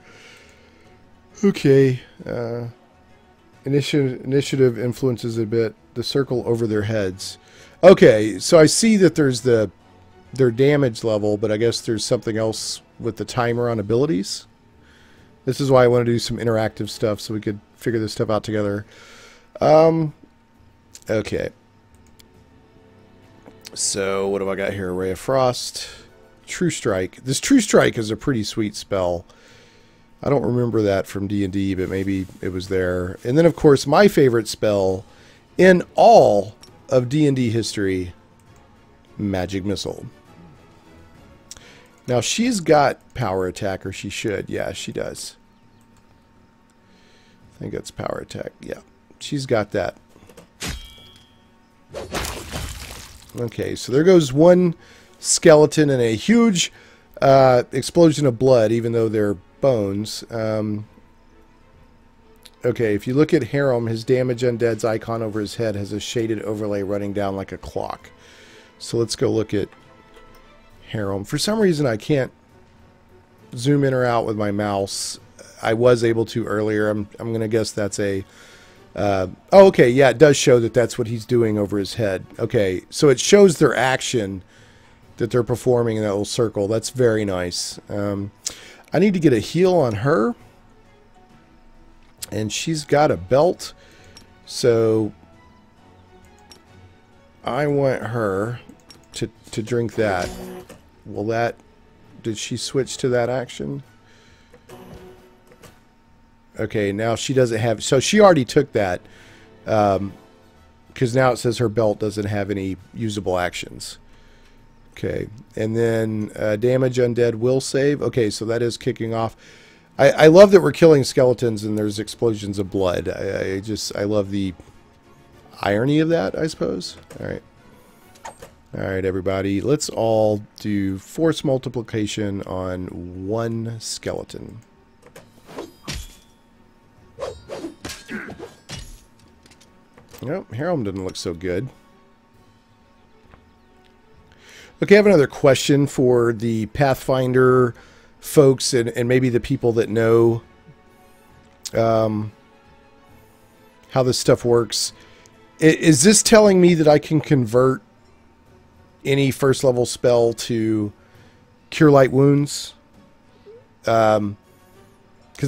Okay. Initiative influences a bit. The circle over their heads. Okay, so I see that there's their damage level, but I guess there's something else with the timer on abilities. This is why I want to do some interactive stuff so we could figure this stuff out together. Okay. So, what have I got here? Ray of Frost. True Strike. This True Strike is a pretty sweet spell. I don't remember that from D&D, but maybe it was there. And then, of course, my favorite spell in all of D&D history, Magic Missile. Now, she's got power attack, or she should. Yeah, she does. I think that's power attack. Yeah, she's got that. Okay, so there goes one skeleton and a huge explosion of blood, even though they're bones. Okay, if you look at Harem, his damage undead's icon over his head has a shaded overlay running down like a clock. So let's go look at Harem. For some reason, I can't zoom in or out with my mouse. I was able to earlier. I'm going to guess that's a... oh, okay, yeah, it does show that that's what he's doing over his head. Okay, so it shows their action that they're performing in that little circle. That's very nice. I need to get a heal on her. And she's got a belt. So I want her to drink that. Will that... Did she switch to that action? Okay, now she doesn't have... So she already took that. Because now it says her belt doesn't have any usable actions. Okay, and then damage undead will save. Okay, so that is kicking off. I love that we're killing skeletons and there's explosions of blood. I love the irony of that, I suppose. Alright. Alright, everybody. Let's all do force multiplication on one skeleton. Nope, Harem doesn't look so good. Okay, I have another question for the Pathfinder folks and maybe the people that know how this stuff works. Is this telling me that I can convert any first level spell to Cure Light Wounds? Because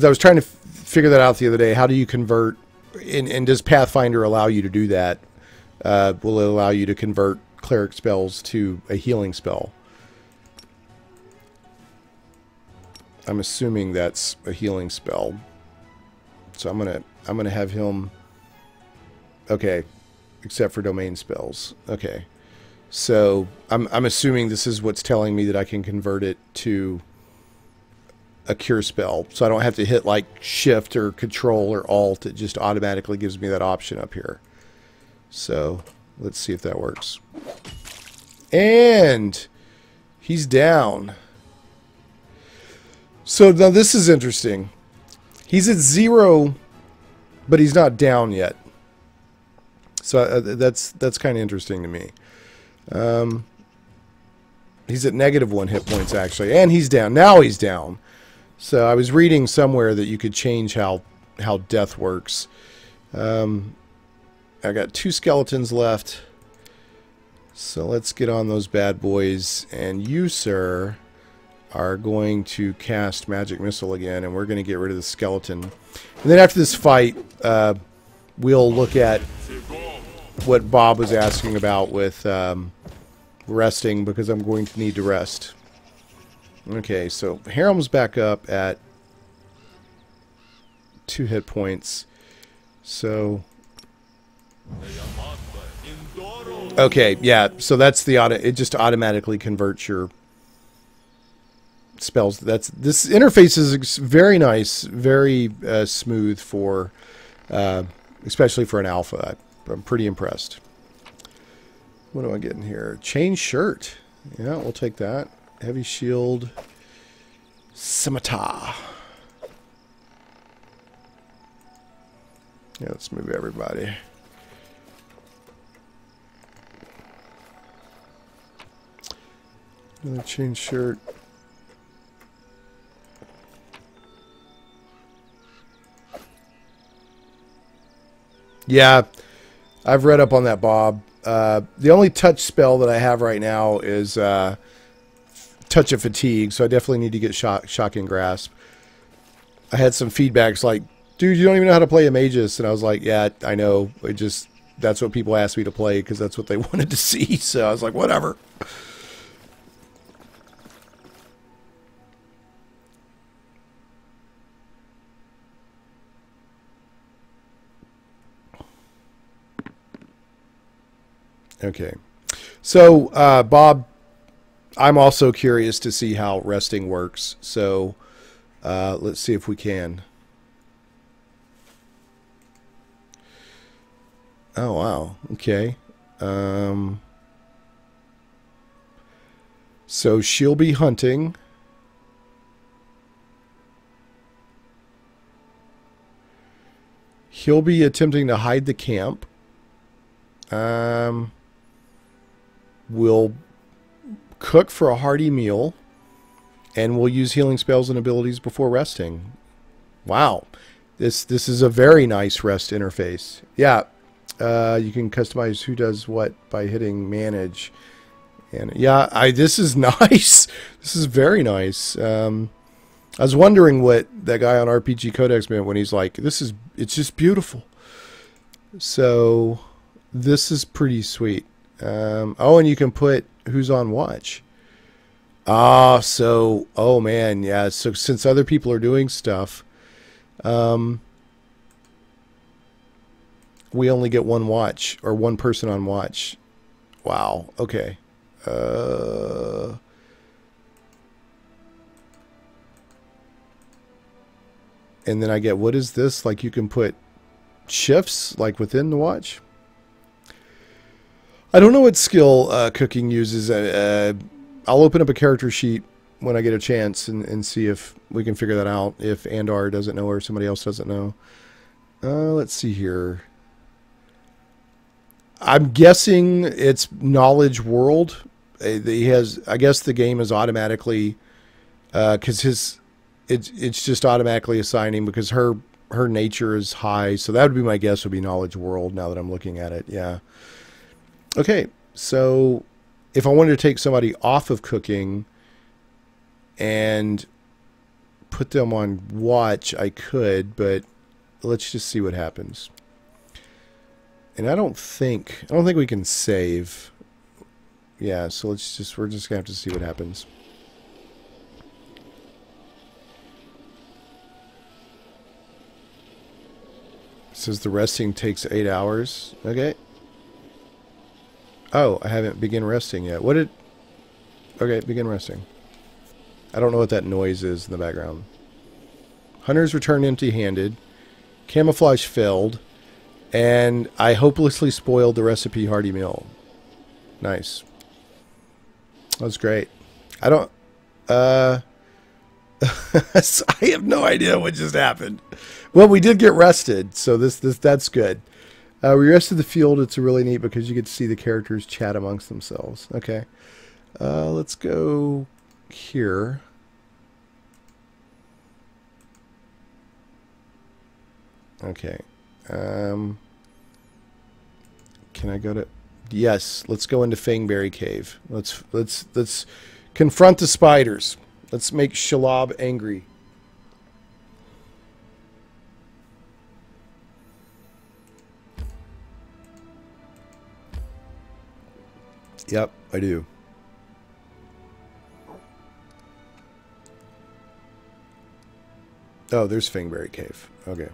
I was trying to figure that out the other day. How do you convert, and does Pathfinder allow you to do that? Will it allow you to convert cleric spells to a healing spell? I'm assuming that's a healing spell. So I'm gonna have him. Okay, except for domain spells. Okay, so I'm assuming this is what's telling me that I can convert it to a cure spell. So I don't have to hit like Shift or Control or Alt. It just automatically gives me that option up here. So let's see if that works. And he's down. So now this is interesting. He's at 0, but he's not down yet. So that's kind of interesting to me. He's at -1 hit points actually, and he's down. Now he's down. So I was reading somewhere that you could change how death works. I got 2 skeletons left. So let's get on those bad boys. And you, sir, are going to cast Magic Missile again, and we're going to get rid of the skeleton. And then after this fight, we'll look at what Bob was asking about with resting, because I'm going to need to rest. Okay, so Harem's back up at 2 hit points. So... okay, yeah, so that's the it just automatically converts your spells. This interface is very nice, very smooth for especially for an alpha. I'm pretty impressed. What do I get in here? Chain shirt. Yeah, we'll take that. Heavy shield. Scimitar. Yeah, let's move everybody. Another chain shirt. Yeah, I've read up on that, Bob. The only touch spell that I have right now is Touch of Fatigue, so I definitely need to get Shocking Grasp. I had some feedbacks like, dude, you don't even know how to play a Magus, and I was like, yeah, I know. That's what people asked me to play because that's what they wanted to see, so I was like, whatever. Okay, so Bob, I'm also curious to see how resting works, so let's see if we can. Oh, wow, okay. So she'll be hunting. He'll be attempting to hide the camp. We'll cook for a hearty meal, and we'll use healing spells and abilities before resting. Wow, this is a very nice rest interface. Yeah, you can customize who does what by hitting manage, and yeah, this is nice. This is very nice. I was wondering what that guy on RPG Codex meant when he's like, it's just beautiful. So this is pretty sweet. Oh, and you can put who's on watch. Oh man, yeah. So since other people are doing stuff, we only get one watch, or one person on watch. Wow. Okay. And then I get, what is this? Like you can put shifts like within the watch. I don't know what skill cooking uses. I'll open up a character sheet when I get a chance and see if we can figure that out. If Andar doesn't know or somebody else doesn't know. Let's see here. I'm guessing it's Knowledge World. He has. I guess the game is automatically because it's just automatically assigning because her nature is high. So that would be my guess. Would be Knowledge World. Now that I'm looking at it, yeah. Okay, so if I wanted to take somebody off of cooking and put them on watch, I could, but let's just see what happens. And I don't think we can save. Yeah, so we're just gonna have to see what happens. It says the resting takes 8 hours. Okay. Oh, I haven't begun resting yet. Okay, begin resting. I don't know what that noise is in the background. Hunters return empty-handed. Camouflage failed. And I hopelessly spoiled the recipe hearty meal. Nice. That was great. I I have no idea what just happened. Well, we did get rested, so that's good. We rested the field. It's really neat because you get to see the characters chat amongst themselves. Okay. Let's go here. Okay. Can I go to... Yes, let's go into Fangberry Cave. Let's confront the spiders. Let's make Shalab angry. Yep, I do. Oh, there's Fangberry Cave. Okay.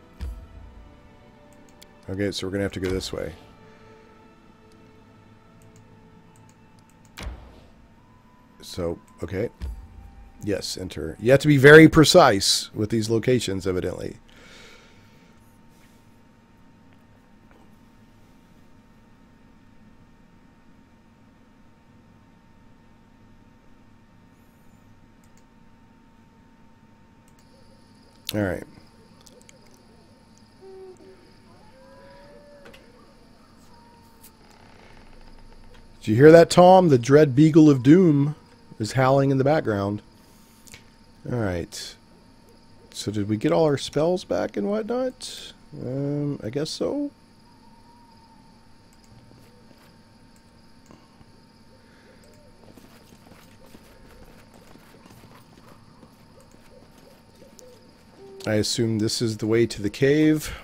Okay, so we're going to have to go this way. So, okay. Yes, enter. You have to be very precise with these locations, evidently. All right. Did you hear that, Tom? The dread beagle of doom is howling in the background. All right. So did we get all our spells back and whatnot? I guess so. I assume this is the way to the cave.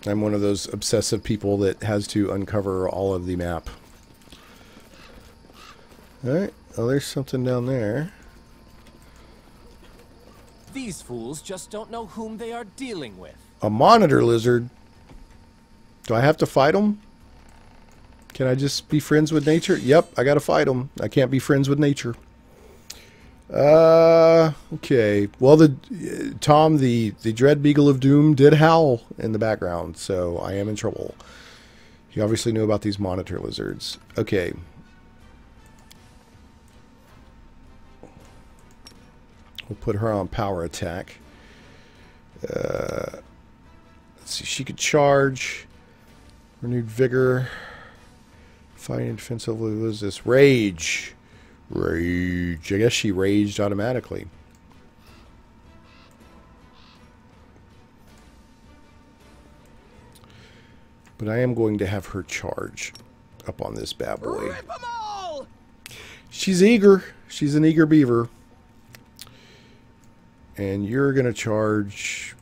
I'm one of those obsessive people that has to uncover all of the map. Alright, well there's something down there. These fools just don't know whom they are dealing with. A monitor lizard? Do I have to fight them? Can I just be friends with nature? Yep, I gotta fight them. I can't be friends with nature. Okay. Well, Tom, the dread beagle of doom did howl in the background, so I am in trouble. He obviously knew about these monitor lizards. Okay. We'll put her on power attack. Let's see. She could charge. Renewed vigor. Fighting defensively. What is this? Rage. Rage. I guess she raged automatically. But I am going to have her charge up on this bad boy. Rip 'em all! She's eager. She's an eager beaver. And you're going to charge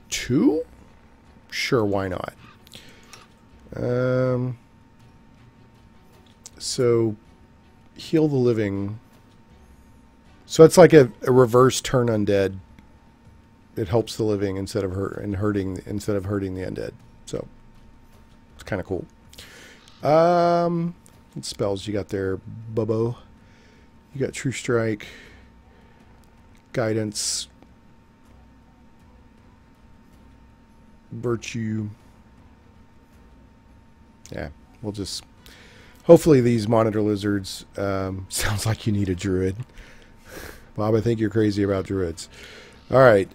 2? Sure, why not? So, heal the living. So it's like a reverse turn undead. It helps the living instead of hurting the undead. So, it's kind of cool. What spells you got there, Bubbo? You got True Strike, Guidance, Virtue. Yeah, we'll just... Hopefully these monitor lizards... sounds like you need a druid. Bob, I think you're crazy about druids. Alright,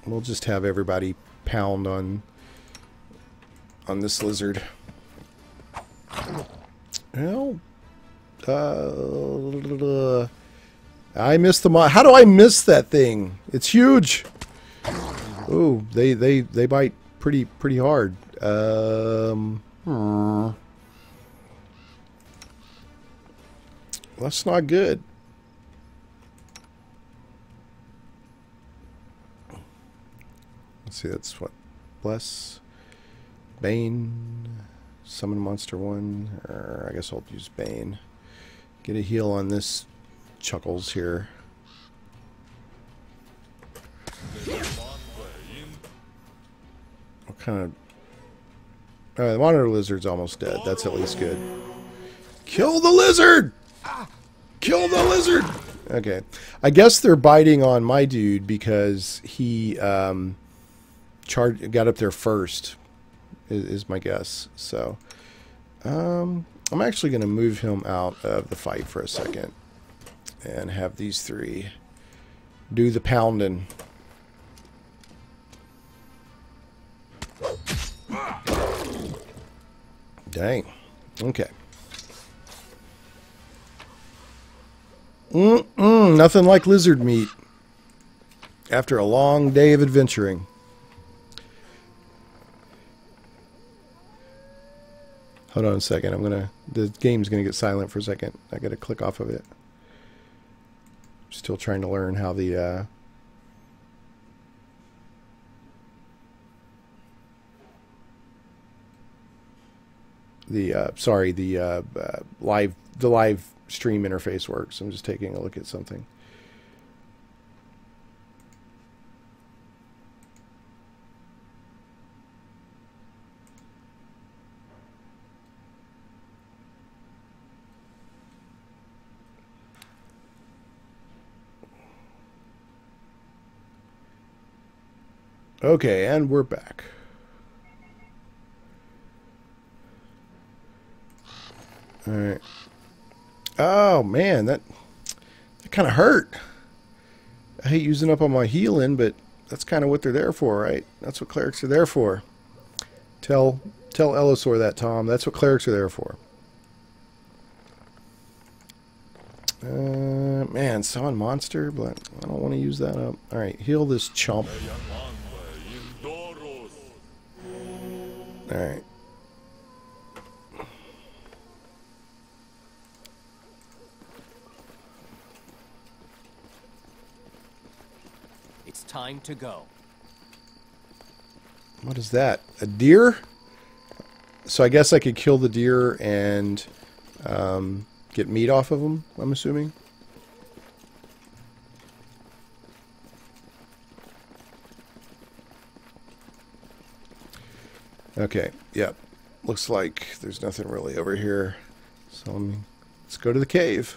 we'll just have everybody pound on this lizard. Well, I missed the how do I miss that thing? It's huge. Oh, they bite pretty hard. That's not good. Let's see, that's what? Bless. Bane. Summon monster 1. Or I guess I'll use Bane. Get a heal on this Chuckles here. What kind of... the monitor lizard's almost dead. That's at least good. Kill the lizard! Kill the lizard! Okay. I guess they're biting on my dude because he got up there first. is my guess. So I'm actually going to move him out of the fight for a second and have these three do the pounding. Dang. Okay. Nothing like lizard meat after a long day of adventuring. Hold on a second. The game's gonna get silent for a second. I gotta click off of it. Still trying to learn how the live stream interface works. I'm just taking a look at something. Okay, and we're back. All right. Oh man, that kind of hurt. I hate using up all my healing, but that's kind of what they're there for, right? That's what clerics are there for. Tell Elisor that, Tom. That's what clerics are there for. Man, summon monster, but I don't want to use that up. All right, heal this chump. All right. It's time to go. What is that? A deer? So I guess I could kill the deer and get meat off of them, I'm assuming. Okay, yep. Looks like there's nothing really over here. So let's go to the cave.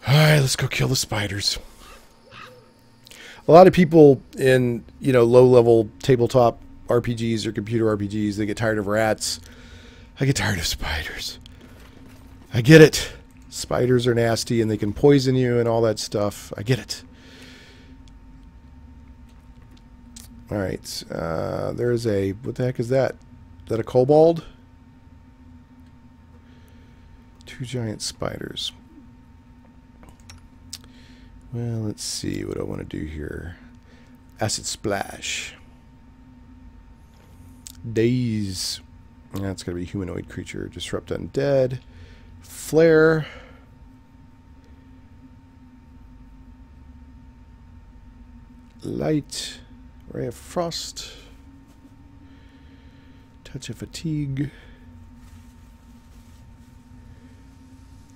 Alright, let's go kill the spiders. A lot of people in, low-level tabletop RPGs or computer RPGs, they get tired of rats. I get tired of spiders. I get it. Spiders are nasty and they can poison you and all that stuff. I get it. Alright, there's a... What the heck is that? Is that a kobold? 2 giant spiders. Well, let's see what I want to do here. Acid splash. Daze. That's got to be a humanoid creature. Disrupt undead. Flare. Light. Ray of frost. Touch of fatigue.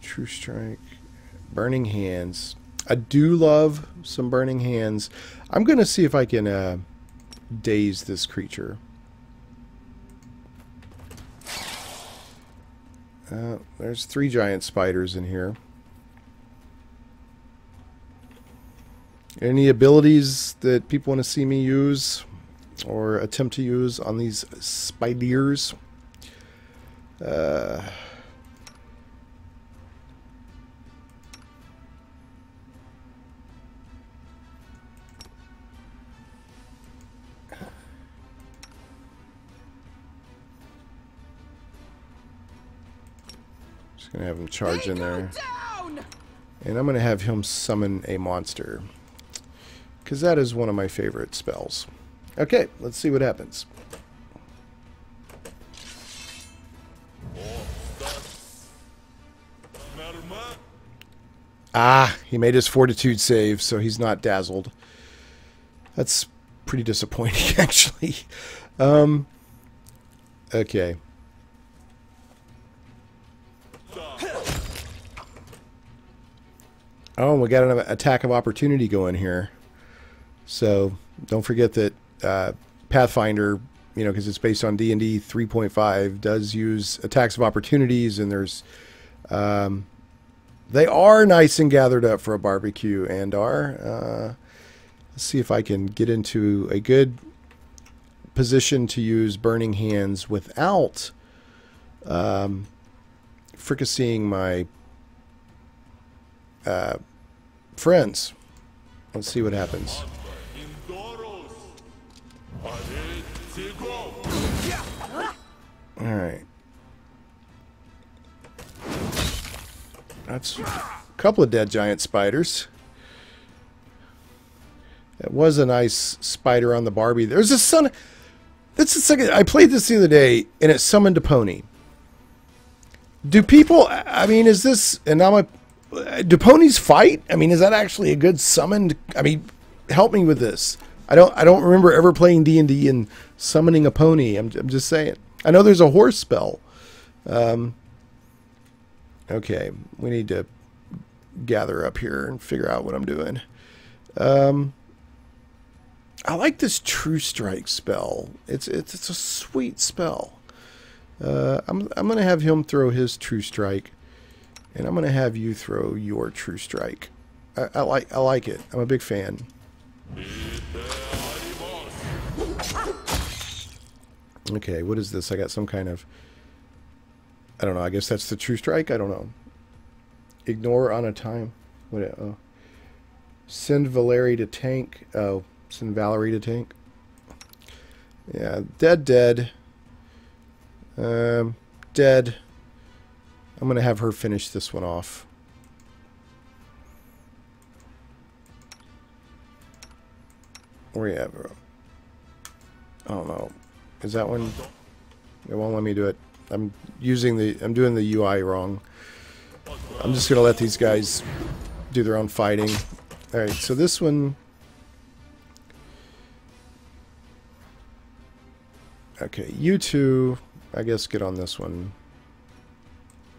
True strike. Burning hands. I do love some burning hands. I'm going to see if I can daze this creature. There's 3 giant spiders in here. Any abilities that people want to see me use or attempt to use on these spiders? Gonna have him charge in there, and I'm gonna have him summon a monster because that is one of my favorite spells. Okay, let's see what happens. Ah, he made his fortitude save, so he's not dazzled. That's pretty disappointing, actually. Okay. Oh, we got an attack of opportunity going here. So don't forget that Pathfinder, because it's based on D&D 3.5, does use attacks of opportunities, and there's They are nice and gathered up for a barbecue, and are. Let's see if I can get into a good position to use Burning Hands without fricasseeing my friends. Let's see what happens. Alright. That's a couple of dead giant spiders. It was a nice spider on the Barbie. There's a son. That's the second. I played this the other day, and it summoned a pony. Do people? I mean, is this? And now do ponies fight? I mean, is that actually a good summoned? I mean, help me with this. I don't remember ever playing D&D and summoning a pony. I'm just saying. I know there's a horse spell. Okay, we need to gather up here and figure out what I'm doing. I like this True Strike spell. It's a sweet spell. I'm gonna have him throw his True Strike, and I'm gonna have you throw your True Strike. I like it. I'm a big fan. Okay, what is this? I got some kind of... I don't know. I guess that's the True Strike. I don't know. Ignore on a time. What? Oh. Send Valerie to tank. Oh, send Valerie to tank. Yeah, dead. Dead. I'm gonna have her finish this one off. Where you at, bro? I don't know. Is that one? It won't let me do it. I'm doing the UI wrong. I'm just gonna let these guys do their own fighting. Alright, so this one... Okay, you two, I guess, get on this one.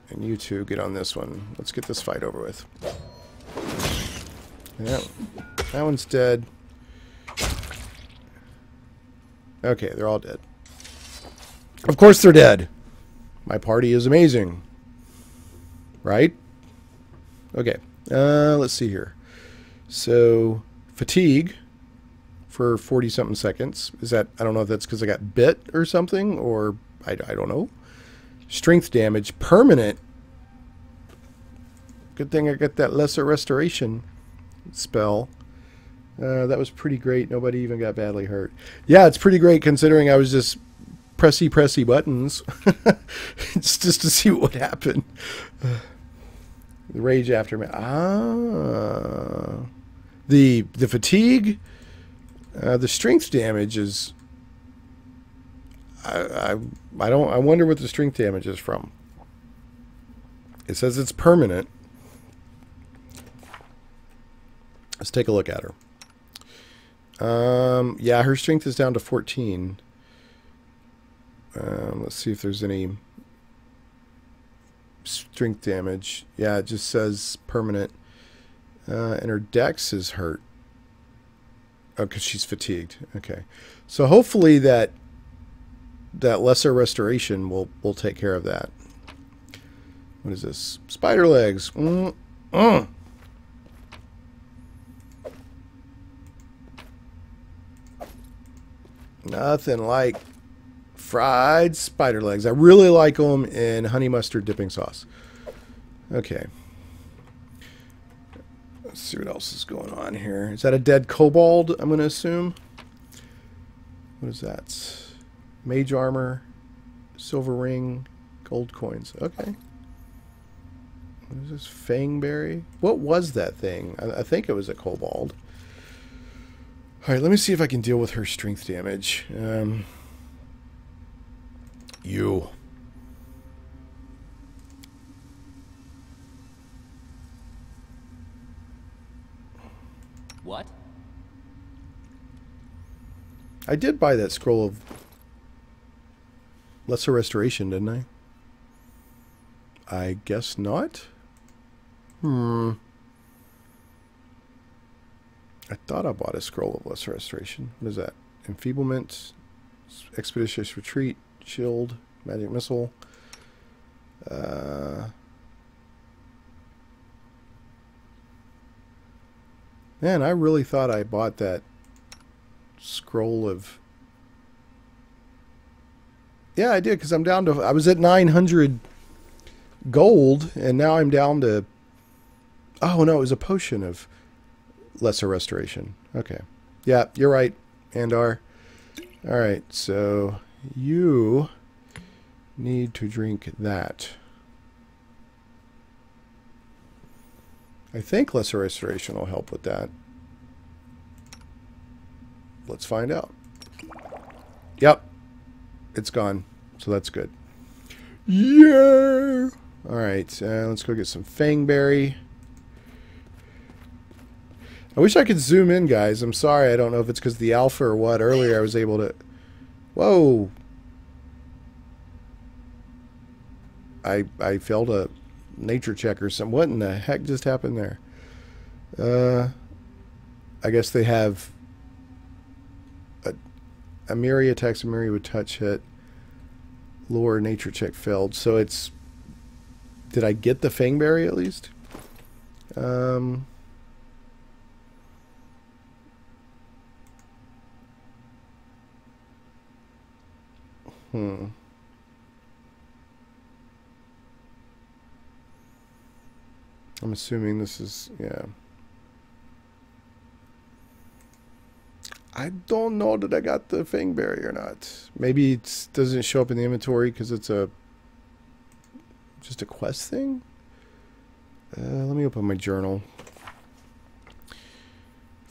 And you two get on this one. Let's get this fight over with. Yeah, that one's dead. Okay, they're all dead. Of course they're dead. My party is amazing. Right? Okay. Let's see here. So, fatigue for 40-something seconds. Is that... I don't know if that's because I got bit or something, or... I don't know. Strength damage. Permanent. Good thing I got that lesser restoration spell. That was pretty great. Nobody even got badly hurt. Yeah, it's pretty great considering I was just pressy buttons. It's just to see what would happen. The rage aftermath. Ah. The fatigue, the strength damage is... I wonder what the strength damage is from. It says it's permanent. Let's take a look at her. Yeah, her strength is down to 14. Let's see if there's any strength damage. Yeah, it just says permanent. And her dex is hurt. Oh, because she's fatigued. Okay. So hopefully that lesser restoration will take care of that. What is this? Spider legs. Nothing like fried spider legs. I really like them in honey mustard dipping sauce. Okay. Let's see what else is going on here. Is that a dead kobold, I'm going to assume? What is that? Mage armor, silver ring, gold coins. Okay. What is this? Fangberry? What was that thing? I think it was a kobold. Alright, let me see if I can deal with her strength damage. You. What? I did buy that scroll of lesser restoration, didn't I? I guess not. I thought I bought a scroll of lesser restoration. What is that? Enfeeblement, expeditious retreat, shield, magic missile. Man, I really thought I bought that scroll of... Yeah, I did, because I'm down to... I was at 900 gold, and now I'm down to... Oh, no, it was a potion of lesser restoration. Okay. Yeah, you're right, Andar. Alright, so you need to drink that. I think lesser restoration will help with that. Let's find out. Yep. It's gone. So that's good. Yeah! Alright, let's go get some Fangberry. I wish I could zoom in, guys. I'm sorry. I don't know if it's because of the alpha or what. Earlier I was able to... Whoa! I failed a nature check or something. What in the heck just happened there? I guess they have... A Miri attacks a Miri with touch hit. Lore nature check failed. So it's... Did I get the Fangberry at least? I'm assuming this is... Yeah. I don't know that I got the Fangberry or not. Maybe it doesn't show up in the inventory because it's a just a quest thing. Let me open my journal.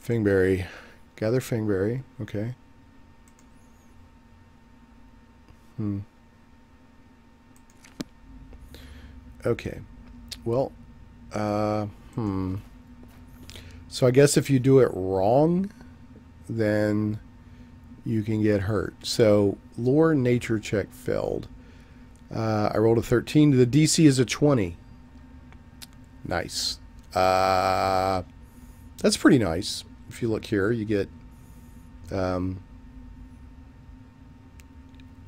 Fangberry. Gather Fangberry. Okay. Okay. Well, so I guess if you do it wrong, then you can get hurt. So lore nature check failed. I rolled a 13. The DC is a 20. Nice. That's pretty nice. If you look here, you get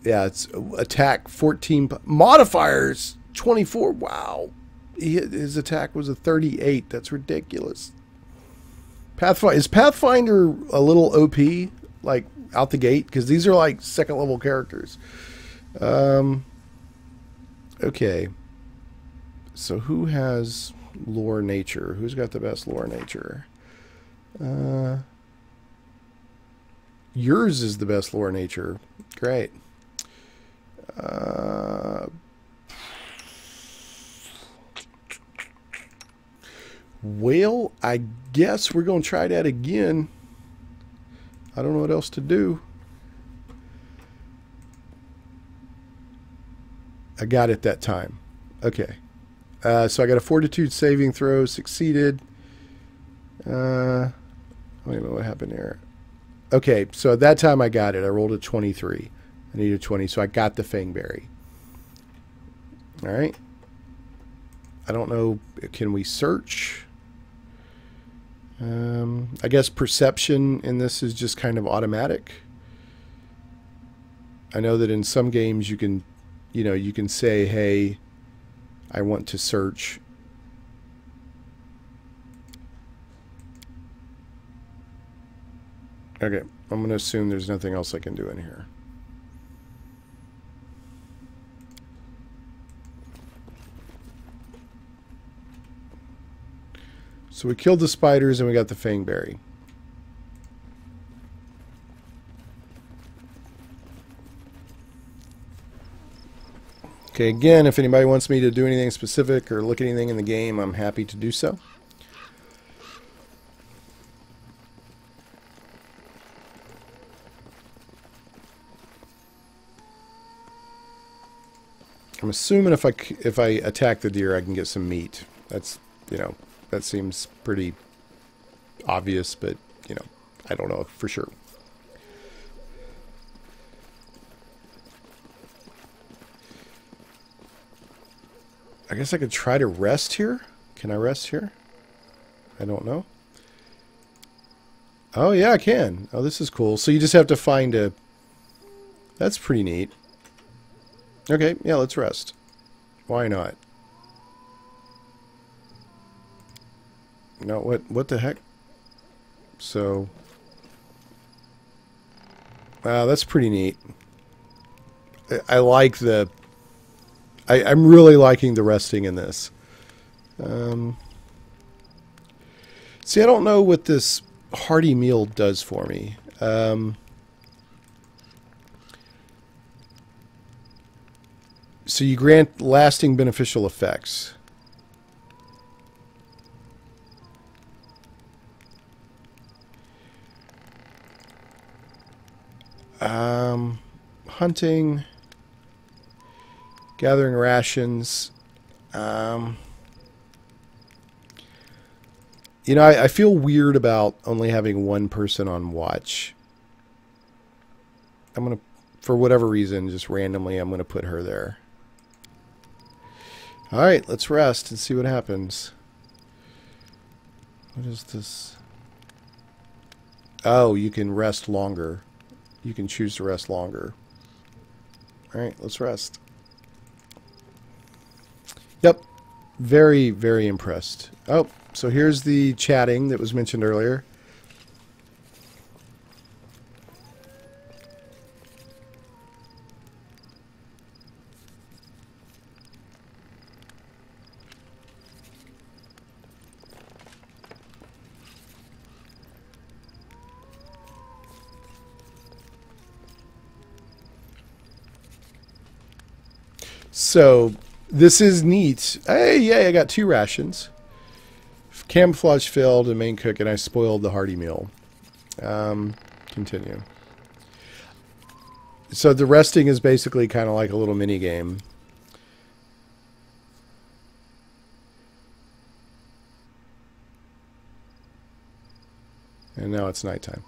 yeah, it's attack 14 modifiers 24. Wow. His attack was a 38. That's ridiculous. Pathfinder, is Pathfinder a little OP, like out the gate? Because these are like second level characters. Okay. So who has lore nature? Who's got the best lore nature? Yours is the best lore nature. Great. Well, I guess we're going to try that again. I don't know what else to do. I got it that time. Okay. So I got a fortitude saving throw. Succeeded. Wait a minute. What happened here? Okay. So at that time I got it. I rolled a 23. I needed 20. So I got the Fangberry. All right. I don't know. Can we search? I guess perception in this is just kind of automatic. I know that in some games you can, you can say, hey, I want to search. Okay, I'm going to assume there's nothing else I can do in here. So we killed the spiders and we got the Fangberry. Okay, again, if anybody wants me to do anything specific or look at anything in the game, I'm happy to do so. I'm assuming if I attack the deer, I can get some meat. That's, that seems pretty obvious, but, I don't know for sure. I guess I could try to rest here. Can I rest here? I don't know. Oh, yeah, I can. Oh, this is cool. So you just have to find a... That's pretty neat. Okay, yeah, let's rest. Why not? No, what the heck? So that's pretty neat. I like the... I'm really liking the resting in this. See, I don't know what this hearty meal does for me. So you grant lasting beneficial effects. Hunting, gathering rations. You know, I feel weird about only having one person on watch. I'm going to, for whatever reason, just randomly, I'm going to put her there. Alright, let's rest and see what happens. What is this? Oh, you can rest longer. You can choose to rest longer. Alright, let's rest. Yep. Very, very impressed. Oh, so here's the chatting that was mentioned earlier. So, this is neat. Hey, yay, I got 2 rations. Camouflage failed and main cook, and I spoiled the hearty meal. Continue. So the resting is basically kind of like a little mini game. And now it's nighttime.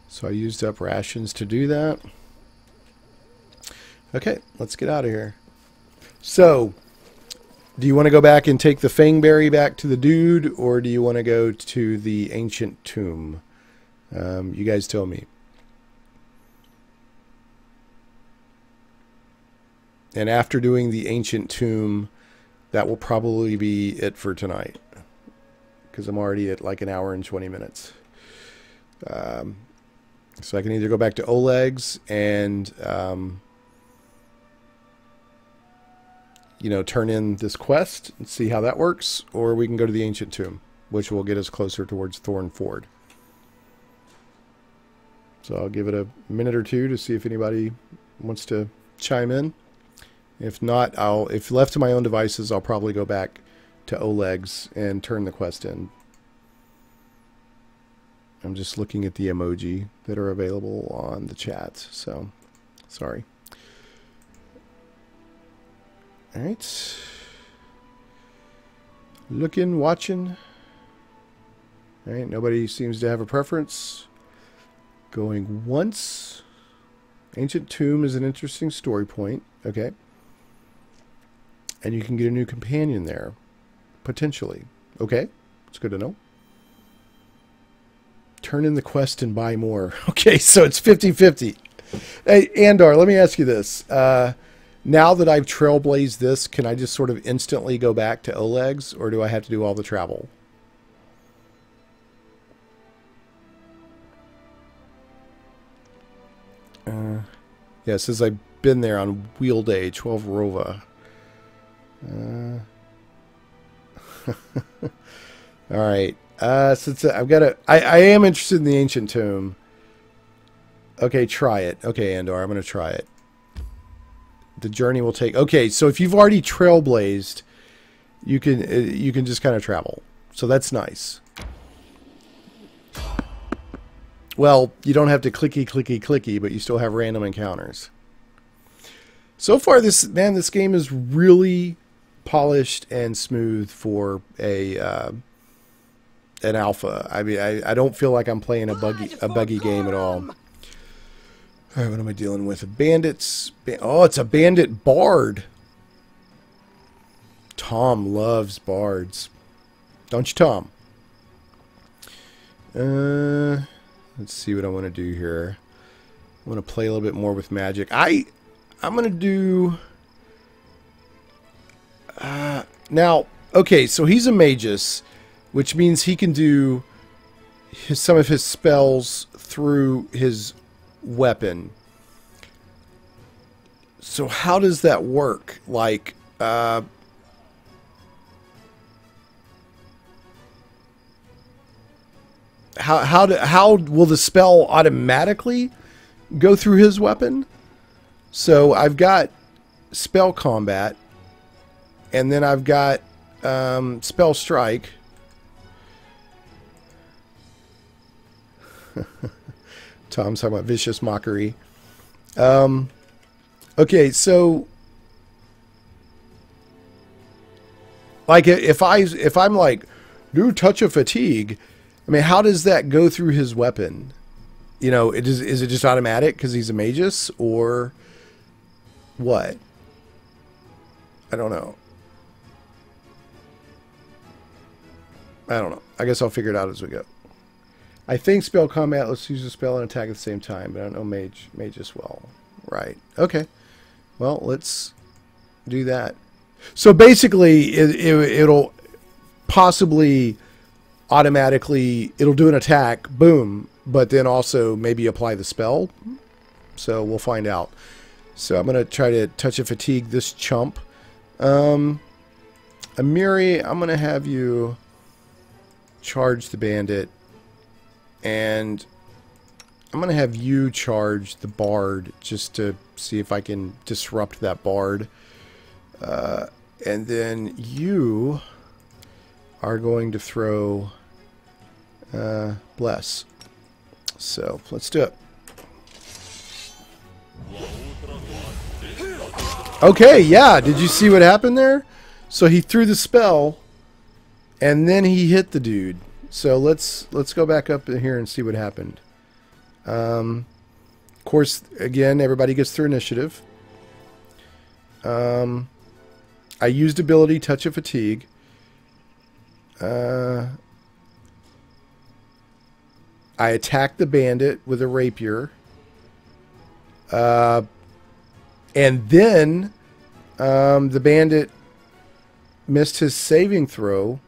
So I used up rations to do that. Okay, let's get out of here. So, do you want to go back and take the Fangberry back to the dude, or do you want to go to the ancient tomb? You guys tell me. And after doing the ancient tomb, that will probably be it for tonight. Because I'm already at like an hour and 20 minutes. So I can either go back to Oleg's and... you know, turn in this quest and see how that works, or we can go to the ancient tomb, which will get us closer towards Thorn Ford. So I'll give it a minute or two to see if anybody wants to chime in. If not, if left to my own devices, I'll probably go back to Oleg's and turn the quest in. I'm just looking at the emoji that are available on the chat, so sorry. Alright. Looking, watching. Alright, nobody seems to have a preference. Going once. Ancient Tomb is an interesting story point. Okay. And you can get a new companion there. Potentially. Okay. It's good to know. Turn in the quest and buy more. Okay, so it's 50-50. Hey, Andar, let me ask you this. Now that I've trailblazed this, can I just sort of instantly go back to Oleg's, or do I have to do all the travel? Yeah, it says I've been there on wheel day, 12 Rova. Alright. Since I've got I am interested in the ancient tomb. Okay, try it. Okay, Andor, I'm going to try it. The journey will take... Okay, so if you've already trailblazed, you can just kind of travel. So that's nice. Well, you don't have to clicky, but you still have random encounters. So far, this game is really polished and smooth for an alpha. I mean, I don't feel like I'm playing a buggy game at all. All right, what am I dealing with? Bandits. Oh, it's a bandit bard. Tom loves bards. Don't you, Tom? Let's see what I want to do here. I want to play a little bit more with magic. I'm going to do... now, okay, so he's a magus, which means he can do some of his spells through his weapon. So how does that work? Like, how will the spell automatically go through his weapon? So I've got spell combat, and then I've got spell strike. Tom's talking about vicious mockery. Okay, so like if I'm like, do touch of fatigue, I mean, how does that go through his weapon? You know, is it just automatic because he's a magus, or what? I don't know. I guess I'll figure it out as we go. I think spell combat, let's use a spell and attack at the same time, but I don't know mage as well. Right. Okay. Well, let's do that. So basically, it'll possibly automatically, it'll do an attack, boom, but then also maybe apply the spell. So we'll find out. So I'm going to try to touch a fatigue this chump. Amiri, I'm going to have you charge the bandit, and I'm going to have you charge the bard just to see if I can disrupt that bard. And then you are going to throw bless. So let's do it. Okay, yeah, did you see what happened there? So he threw the spell and then he hit the dude. So let's go back up here and see what happened. Of course, again, everybody gets through initiative. I used ability touch of fatigue. I attacked the bandit with a rapier. And then the bandit missed his saving throw.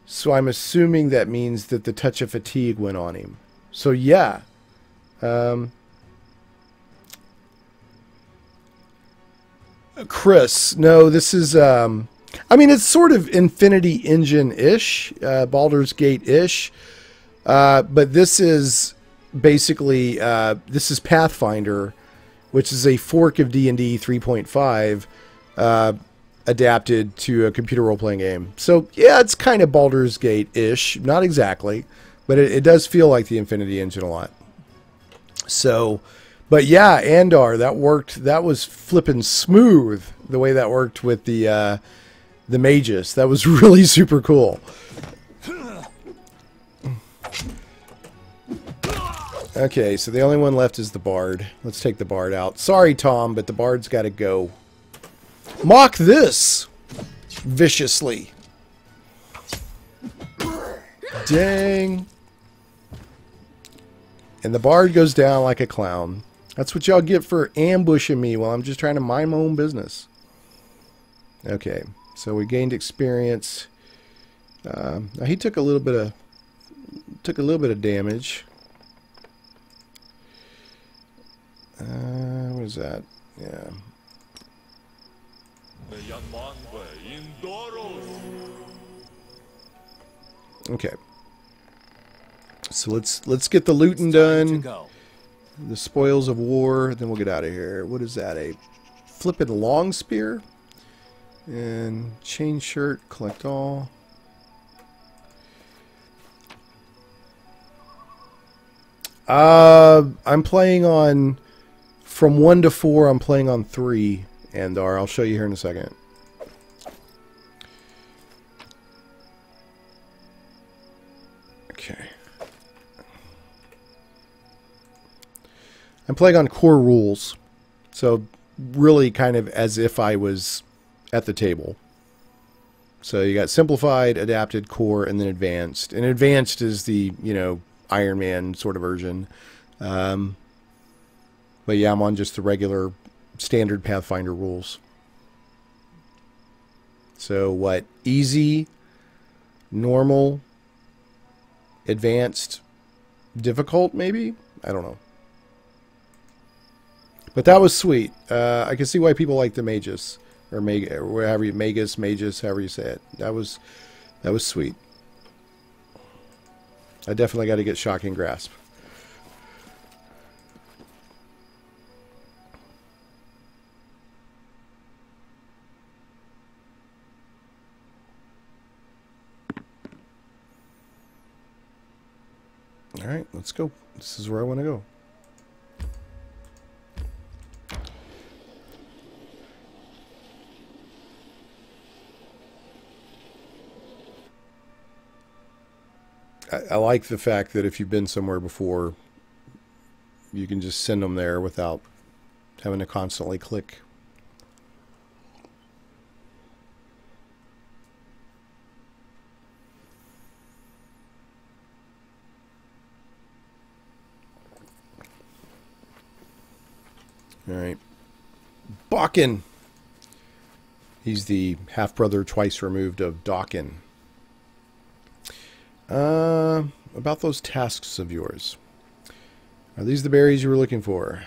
So I'm assuming that means that the touch of fatigue went on him. So yeah. Chris, no, this is, I mean, it's sort of Infinity Engine-ish, Baldur's Gate-ish, but this is basically, this is Pathfinder, which is a fork of D&D 3.5, adapted to a computer role-playing game. So, yeah, it's kind of Baldur's Gate-ish, not exactly, but it does feel like the Infinity Engine a lot. So, but yeah, Andar, that worked. That was flippin' smooth, the way that worked with the magus. That was really super cool. Okay, so the only one left is the bard. Let's take the bard out. Sorry, Tom, but the bard's got to go. Mock this viciously. Dang. And the bard goes down like a clown. That's what y'all get for ambushing me while I'm just trying to mind my own business. Okay, so we gained experience. Now he took a little bit of damage. What is that? Yeah. Okay. So let's get the looting done. The spoils of war, then we'll get out of here. What is that? A flippin' long spear? And chain shirt, collect all. I'm playing on from 1 to 4. I'm playing on 3, and I'll show you here in a second. Okay. I'm playing on core rules, so really kind of as if I was at the table. So you got simplified, adapted, core, and then advanced. And advanced is the, you know, Iron Man sort of version. But yeah, I'm on just the regular standard Pathfinder rules. So what? Easy, normal, advanced, difficult, maybe? I don't know. But that was sweet. I can see why people like the magus. Or however you, magus, however you say it. That was sweet. I definitely got to get Shocking Grasp. Alright, let's go. This is where I want to go. I like the fact that if you've been somewhere before, you can just send them there without having to constantly click. All right. Bakken. He's the half-brother twice removed of Dawkin. About those tasks of yours. Are these the berries you were looking for?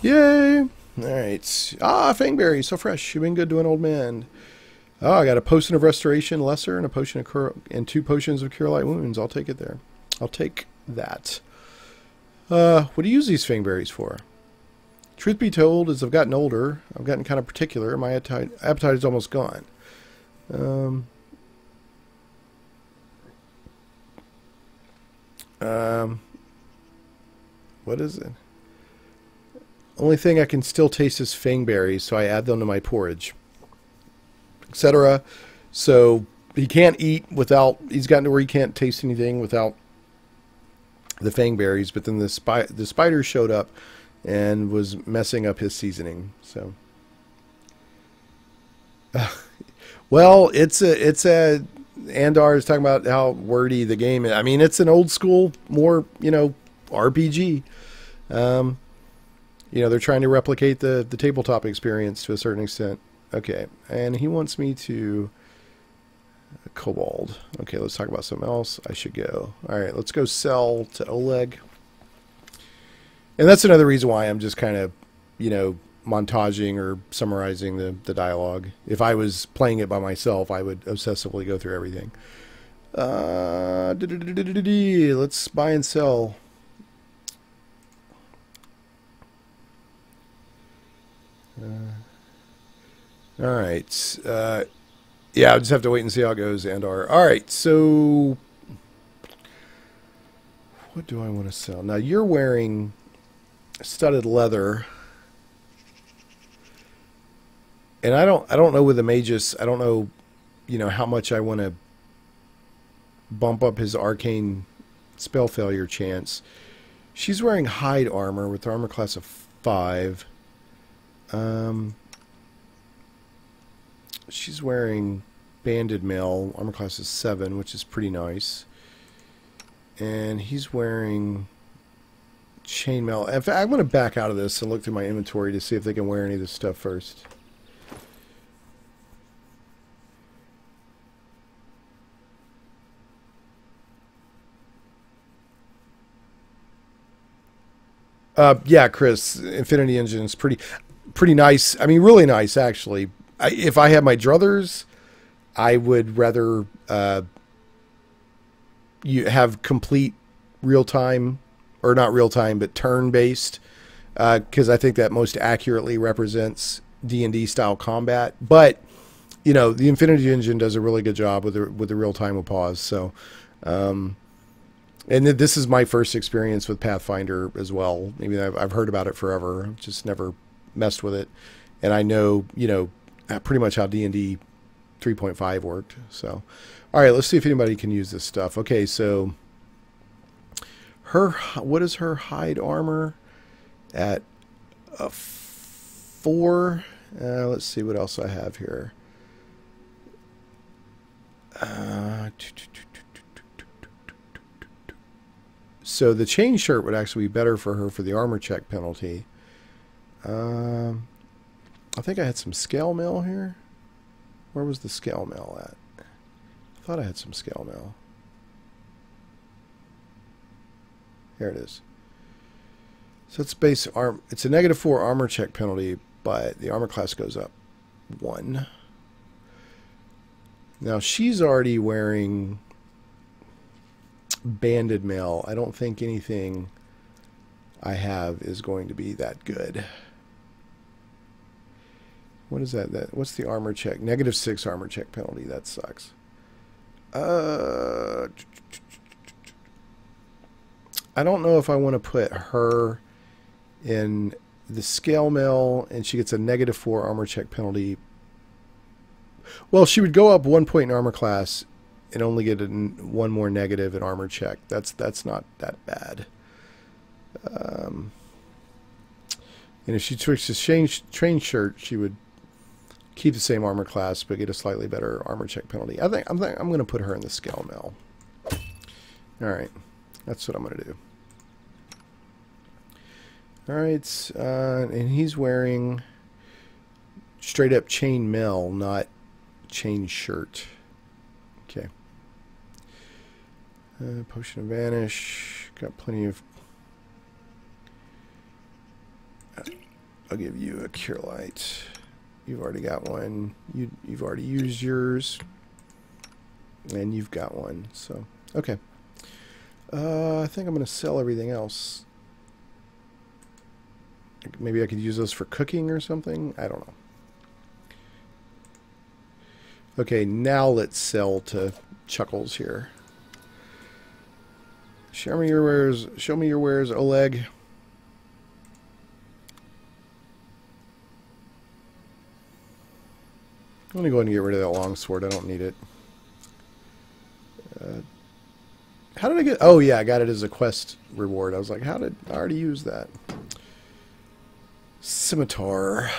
Yay! Alright. Ah, fangberry, so fresh. You've been good to an old man. Oh, I got a potion of restoration, lesser, and a potion of and 2 potions of cure light wounds. I'll take it there. I'll take that. What do you use these fangberries for? Truth be told, as I've gotten older, I've gotten kind of particular. My appetite is almost gone. What is it? Only thing I can still taste is fangberries, so I add them to my porridge, etc. So he can't eat without. He's gotten to where he can't taste anything without the fangberries. But then the spider showed up and was messing up his seasoning. So, well, it's a. Andar is talking about how wordy the game is. I mean, it's an old school, more, RPG. They're trying to replicate the tabletop experience to a certain extent. Okay, and he wants me to Kobold. Okay, let's talk about something else. I should go. All right, let's go sell to Oleg. And that's another reason why I'm just kind of, montaging or summarizing the dialogue. If I was playing it by myself, I would obsessively go through everything. Let's buy and sell. All right. Yeah, I'll just have to wait and see how it goes, Andar. All right, so what do I want to sell? Now, you're wearing studded leather. And I don't know with the magus, I don't know, how much I want to bump up his arcane spell failure chance. She's wearing hide armor with armor class of 5. She's wearing banded mail, armor class is 7, which is pretty nice. And he's wearing chainmail. In fact, I'm going to back out of this and look through my inventory to see if they can wear any of this stuff first. Yeah, Chris, Infinity Engine is pretty nice. I mean, really nice, actually. If I had my druthers, I would rather you have complete real-time, or not real-time, but turn-based, because I think that most accurately represents D&D style combat. But, the Infinity Engine does a really good job with the real-time with pause. So, and this is my first experience with Pathfinder as well. I mean, I've heard about it forever. I've just never messed with it. And I know, pretty much how D&D 3.5 worked. So, all right, let's see if anybody can use this stuff. Okay, so what is her hide armor at a 4? Let's see what else I have here. So the chain shirt would actually be better for her for the armor check penalty. I think I had some scale mail here. Where was the scale mail at? I thought I had some scale mail. There it is. So it's base arm. It's a -4 armor check penalty, but the armor class goes up 1. Now she's already wearing banded mail. I don't think anything I have is going to be that good. What is that? What's the armor check? -6 armor check penalty. That sucks. I don't know if I want to put her in the scale mail, and she gets a -4 armor check penalty. Well, she would go up 1 point in armor class and only get 1 more negative in armor check. That's not that bad. And if she switches to train shirt, she would keep the same armor class but get a slightly better armor check penalty. I'm going to put her in the scale mail. All right, that's what I'm going to do. All right, and he's wearing straight up chain mail, not chain shirt. Okay. Potion of Vanish. Got plenty of... I'll give you a Cure Light. You've already got one. You've already used yours. And you've got one. So, okay. I think I'm going to sell everything else. Maybe I could use those for cooking or something. I don't know. Okay, now let's sell to Chuckles here. Show me your wares. Show me your wares, Oleg. I'm gonna go ahead and get rid of that longsword. I don't need it. How did I get? Oh yeah, I got it as a quest reward. I was like, how did I already use that? Scimitar.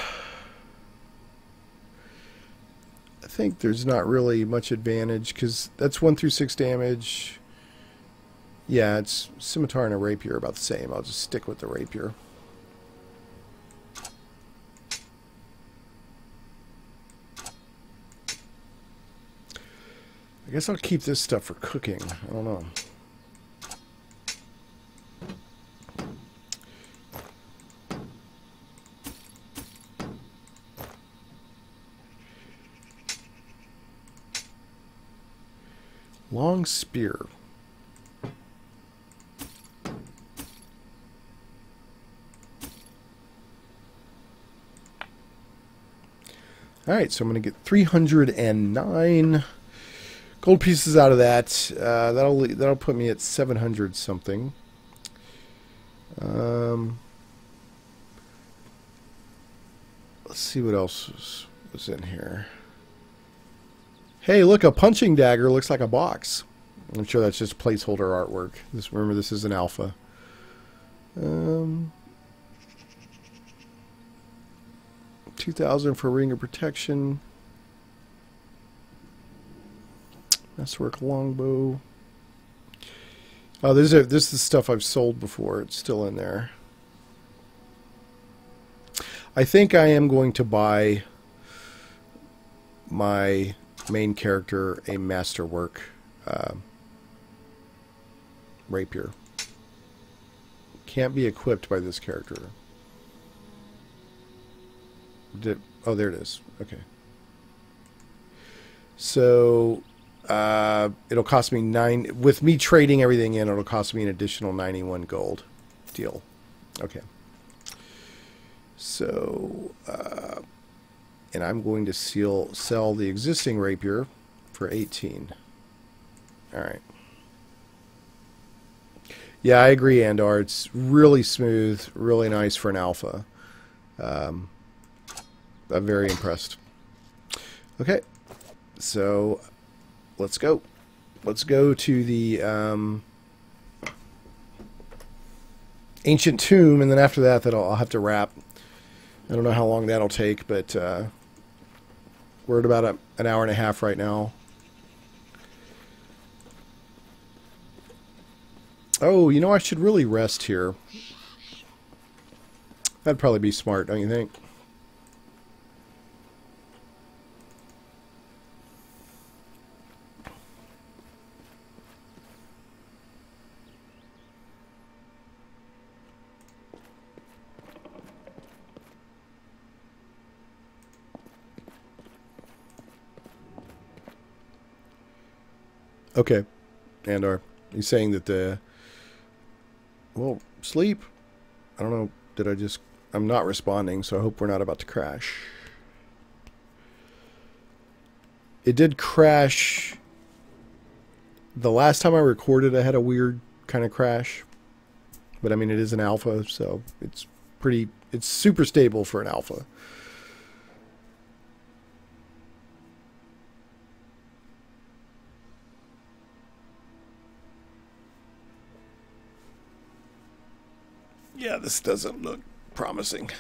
I think there's not really much advantage because that's 1 through 6 damage. Yeah, it's scimitar and a rapier about the same. I'll just stick with the rapier. I guess I'll keep this stuff for cooking. I don't know. Long spear. Alright, so I'm going to get 309 gold pieces out of that. That'll put me at 700 something. Let's see what else was in here. Hey, look, a punching dagger looks like a box. I'm sure that's just placeholder artwork. Remember, this is an alpha. 2,000 for ring of protection. Masterwork longbow. Oh, this is stuff I've sold before. It's still in there. I think I am going to buy my main character a masterwork rapier. Can't be equipped by this character. Oh, there it is. Okay. So it'll cost me 9. With me trading everything in, it'll cost me an additional 91 gold. Deal. Okay. So, and I'm going to sell the existing rapier for 18. All right. Yeah, I agree, Andar. It's really smooth, really nice for an alpha. I'm very impressed. Okay, so let's go. Let's go to the ancient tomb, and then after that, I'll have to wrap. I don't know how long that'll take, but we're at about an hour and a half right now. Oh, you know, I should really rest here. That'd probably be smart, don't you think? Okay. And he's saying that the... Well, sleep. I don't know. Did I just... I'm not responding, so I hope we're not about to crash. It did crash. The last time I recorded, I had a weird kind of crash. But I mean, it is an alpha, so it's pretty... It's super stable for an alpha. Yeah, this doesn't look promising.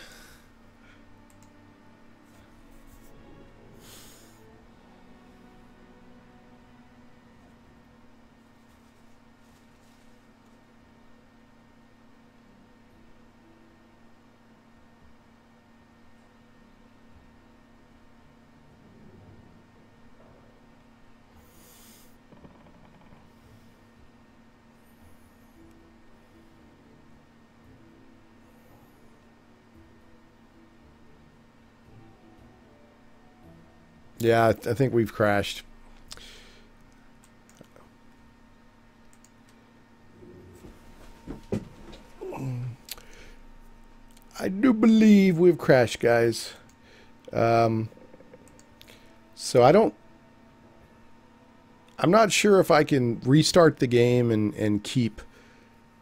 Yeah, I think we've crashed. I do believe we've crashed, guys. So I'm not sure if I can restart the game and keep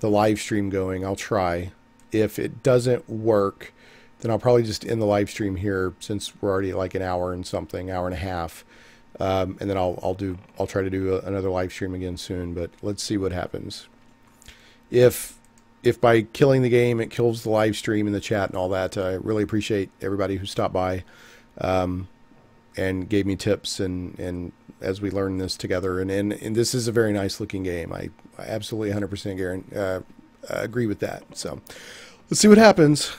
the live stream going. I'll try. If it doesn't work, then I'll probably just end the live stream here, since we're already at like an hour and something, hour and a half. And then I'll try to do another live stream again soon, but let's see what happens. If by killing the game it kills the live stream and the chat and all that, I really appreciate everybody who stopped by and gave me tips and as we learn this together. And this is a very nice looking game. I absolutely 100% agree with that. So let's see what happens.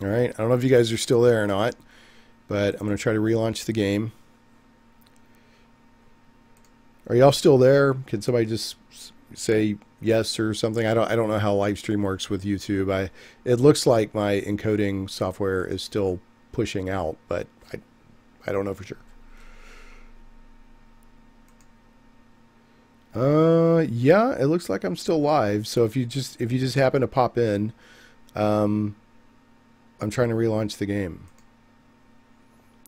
All right, I don't know if you guys are still there or not, but I'm going to try to relaunch the game. Are y'all still there? Can somebody just say yes or something? I don't know how live stream works with YouTube. It looks like my encoding software is still pushing out, but I don't know for sure. Yeah, it looks like I'm still live. So if you just happen to pop in, I'm trying to relaunch the game.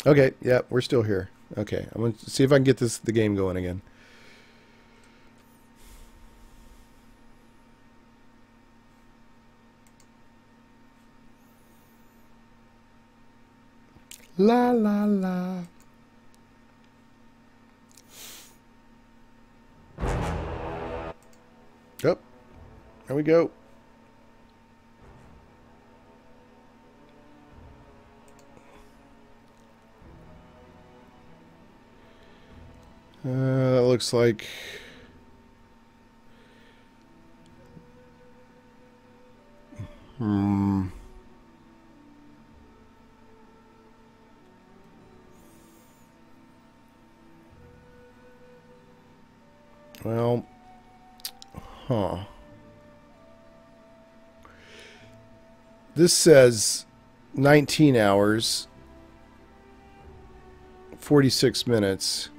Okay, yeah, we're still here. Okay, I'm going to see if I can get the game going again. La la la. Oh, there we go. That looks like... Well, this says 19 hours, 46 minutes.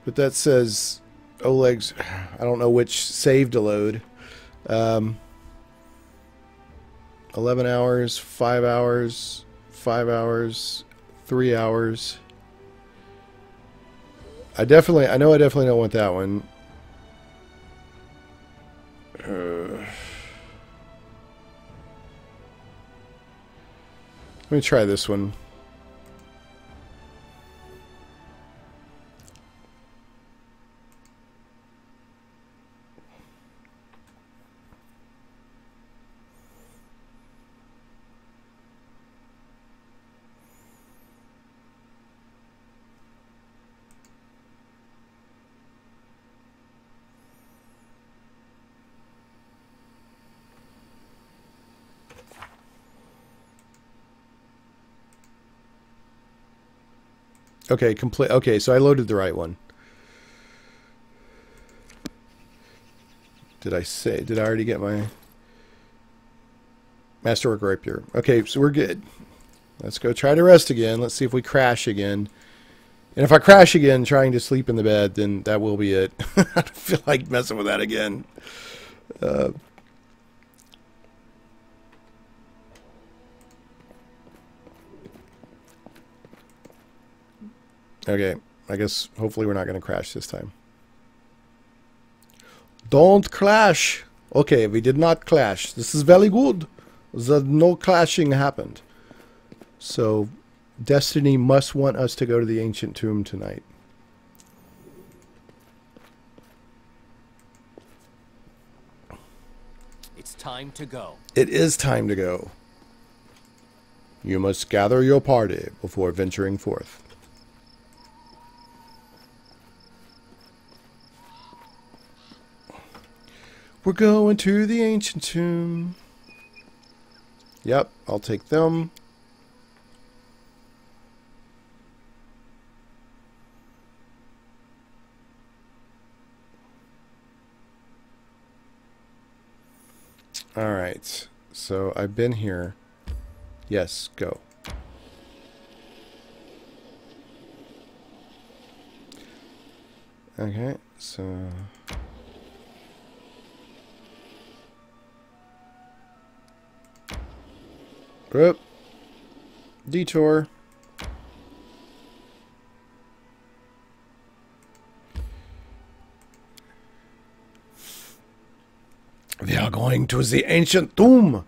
But that says Oleg's, I don't know which save to load. 11 hours, 5 hours, 5 hours, 3 hours. I definitely don't want that one. Let me try this one. Okay, complete. Okay, so I loaded the right one. Did I already get my Masterwork Rapier? Okay, so we're good. Let's go try to rest again. Let's see if we crash again. And if I crash again trying to sleep in the bed, then that will be it. I don't feel like messing with that again. Okay, I guess hopefully we're not going to crash this time. Don't clash. Okay, we did not clash. This is very good. No clashing happened. So, Destiny must want us to go to the ancient tomb tonight. It's time to go. It is time to go. You must gather your party before venturing forth. We're going to the ancient tomb. Yep, I'll take them. Alright, so I've been here. Yes, go. Okay, so... Oop. Detour. We are going to the ancient tomb,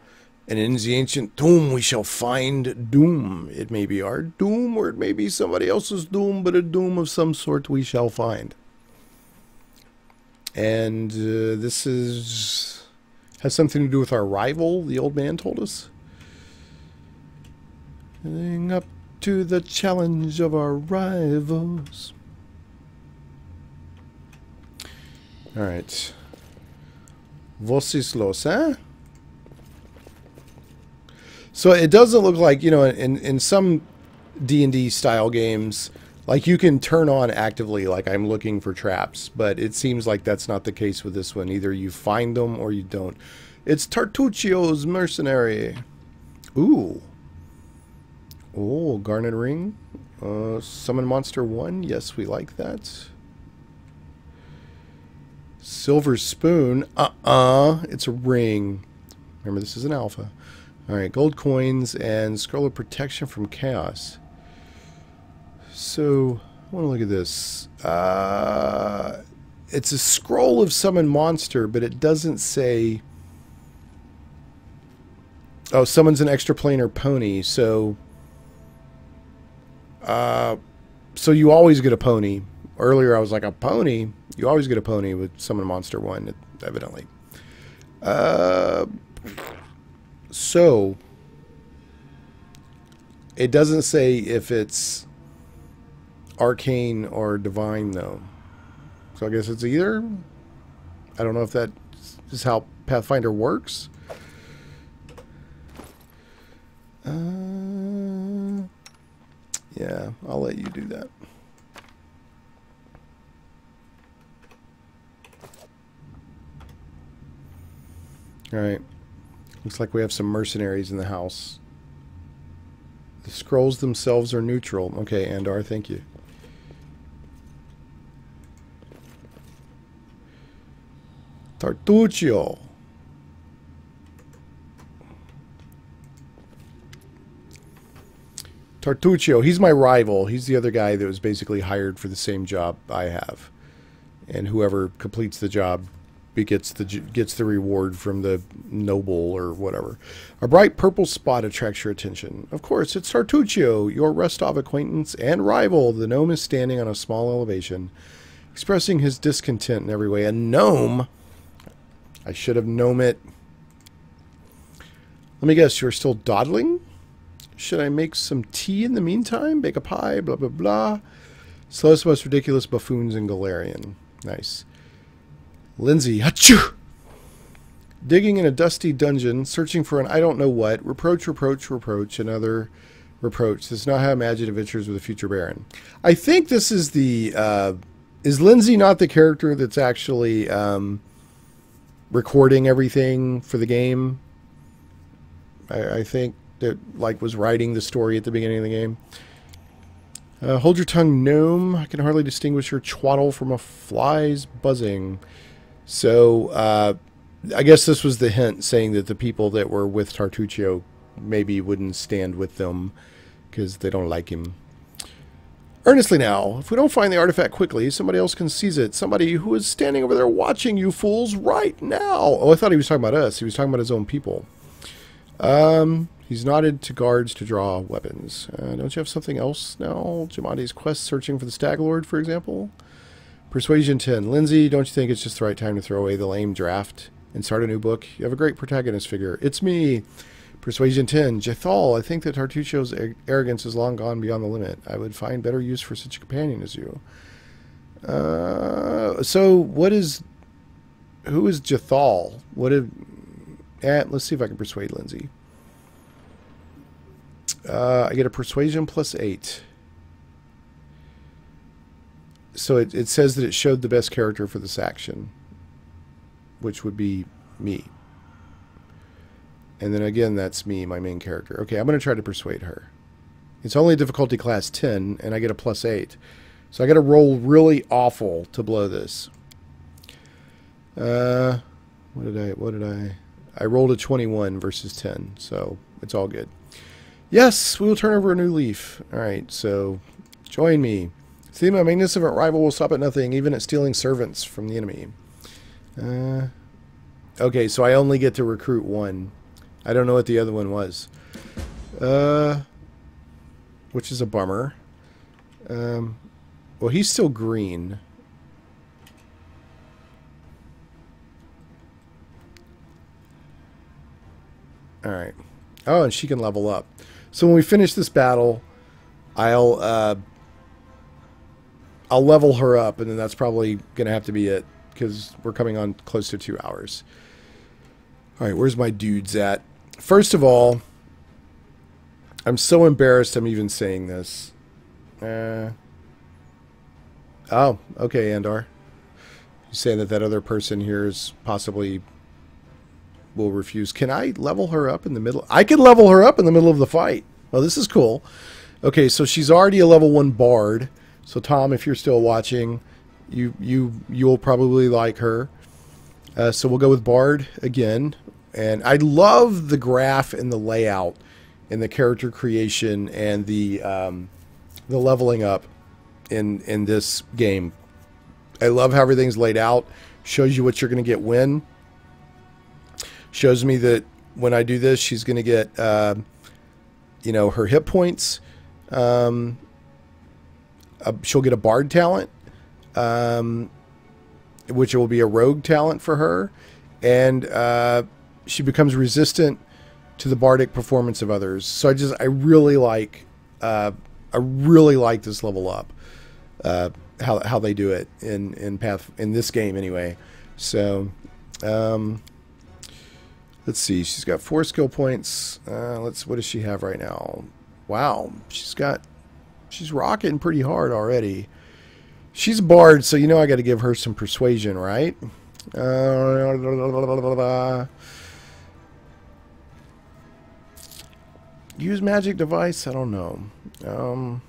and in the ancient tomb we shall find doom. It may be our doom, or it may be somebody else's doom, but a doom of some sort we shall find. And this has something to do with our rival, the old man told us. Living up to the challenge of our rivals. Alright. Was ist los, eh? So it doesn't look like, you know, in some D&D style games, like you can turn on actively, like I'm looking for traps, but it seems like that's not the case with this one. Either you find them or you don't. It's Tartuccio's mercenary. Ooh. Oh, Garnet Ring. Summon Monster 1. Yes, we like that. Silver Spoon. It's a ring. Remember, this is an alpha. Alright, gold coins and Scroll of Protection from Chaos. So, I want to look at this. It's a Scroll of Summon Monster, but it doesn't say... Oh, summons an extraplanar pony, so... So you always get a pony. Earlier I was like, a pony? You always get a pony with Summon Monster 1, evidently. So, it doesn't say if it's arcane or divine, though. So I guess it's either. I don't know if that is how Pathfinder works. Yeah, I'll let you do that. Alright. Looks like we have some mercenaries in the house. The scrolls themselves are neutral. Okay, Andar, thank you. Tartuccio. Tartuccio, he's my rival. He's the other guy that was basically hired for the same job I have. And whoever completes the job gets the reward from the noble or whatever. A bright purple spot attracts your attention. Of course, it's Tartuccio, your Rostov acquaintance and rival. The gnome is standing on a small elevation, expressing his discontent in every way. A gnome? I should have known it. Let me guess, you're still dawdling? Should I make some tea in the meantime? Bake a pie, blah, blah, blah. Slowest, most ridiculous buffoons in Galarian. Nice. Linzi, achoo! Digging in a dusty dungeon, searching for an I don't know what. Reproach, reproach, reproach. Another reproach. This is not how I imagine adventures with a future Baron. I think this is the... is Linzi not the character that's actually recording everything for the game? I think that, like, was writing the story at the beginning of the game. Hold your tongue, gnome. I can hardly distinguish your twaddle from a fly's buzzing. So, I guess this was the hint saying that the people that were with Tartuccio maybe wouldn't stand with them because they don't like him. Earnestly now, if we don't find the artifact quickly, somebody else can seize it. Somebody who is standing over there watching you fools right now. Oh, I thought he was talking about us. He was talking about his own people. He's nodded to guards to draw weapons. Don't you have something else now? Jamadi's quest searching for the Stag Lord, for example? Persuasion 10. Linzi, don't you think it's just the right time to throw away the lame draft and start a new book? You have a great protagonist figure. It's me. Persuasion 10. Jethal, I think that Tartuccio's arrogance is long gone beyond the limit. I would find better use for such a companion as you. So, what is... Who is Jethal? What if... let's see if I can persuade Linzi. I get a persuasion plus 8. So it says that it showed the best character for this action, which would be me. And then again, that's me, my main character. Okay, I'm going to try to persuade her. It's only difficulty class 10, and I get a plus 8. So I got to roll really awful to blow this. What did I... I rolled a 21 versus 10, so it's all good. Yes, we will turn over a new leaf. Alright, so join me. See, my magnificent rival will stop at nothing, even at stealing servants from the enemy. Okay, so I only get to recruit one. I don't know what the other one was. Which is a bummer. Well, he's still green. Alright. Oh, and she can level up. So when we finish this battle, I'll level her up, and then that's probably going to have to be it, because we're coming on close to 2 hours. Alright, where's my dudes at? First of all, I'm so embarrassed I'm even saying this. Oh, okay, Andar. You're saying that other person here is possibly... will refuse. Can I level her up in the middle? I can level her up in the middle of the fight. Well, this is cool. Okay, so she's already a level 1 bard. So Tom, if you're still watching, you'll probably like her. So we'll go with bard again. And I love the graph and the layout and the character creation and the leveling up in this game. I love how everything's laid out. Shows you what you're going to get when. Shows me that when I do this, she's going to get, you know, her hit points. She'll get a bard talent, which will be a rogue talent for her. And she becomes resistant to the bardic performance of others. So I really like this level up. How they do it in this game anyway. So, let's see. She's got 4 skill points. What does she have right now? Wow, she's rocking pretty hard already. She's a bard, so you know I got to give her some persuasion, right? Use magic device? I don't know.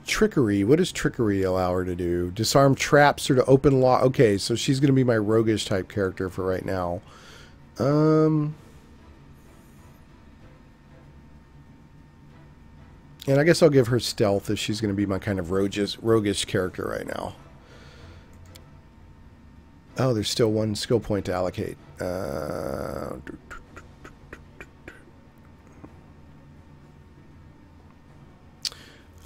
Trickery. What does trickery allow her to do? Disarm traps or to open lock? Okay, so she's going to be my roguish type character for right now. And I guess I'll give her stealth if she's going to be my kind of roguish character right now. Oh, there's still 1 skill point to allocate.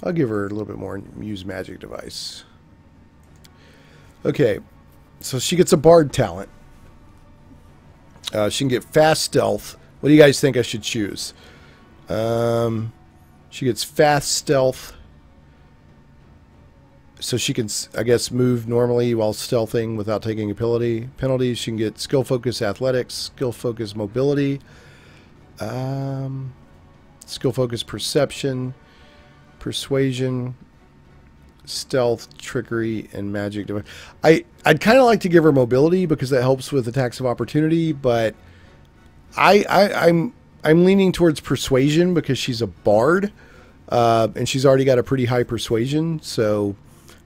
I'll give her a little bit more. Use magic device. Okay, so she gets a bard talent. She can get fast stealth. What do you guys think I should choose? She gets fast stealth. So she can, I guess, move normally while stealthing without taking a penalty. She can get skill focus athletics, skill focus mobility. Skill focus, perception, persuasion, stealth, trickery, and magic. I'd kind of like to give her mobility because that helps with attacks of opportunity, but I'm leaning towards persuasion because she's a bard, and she's already got a pretty high persuasion, so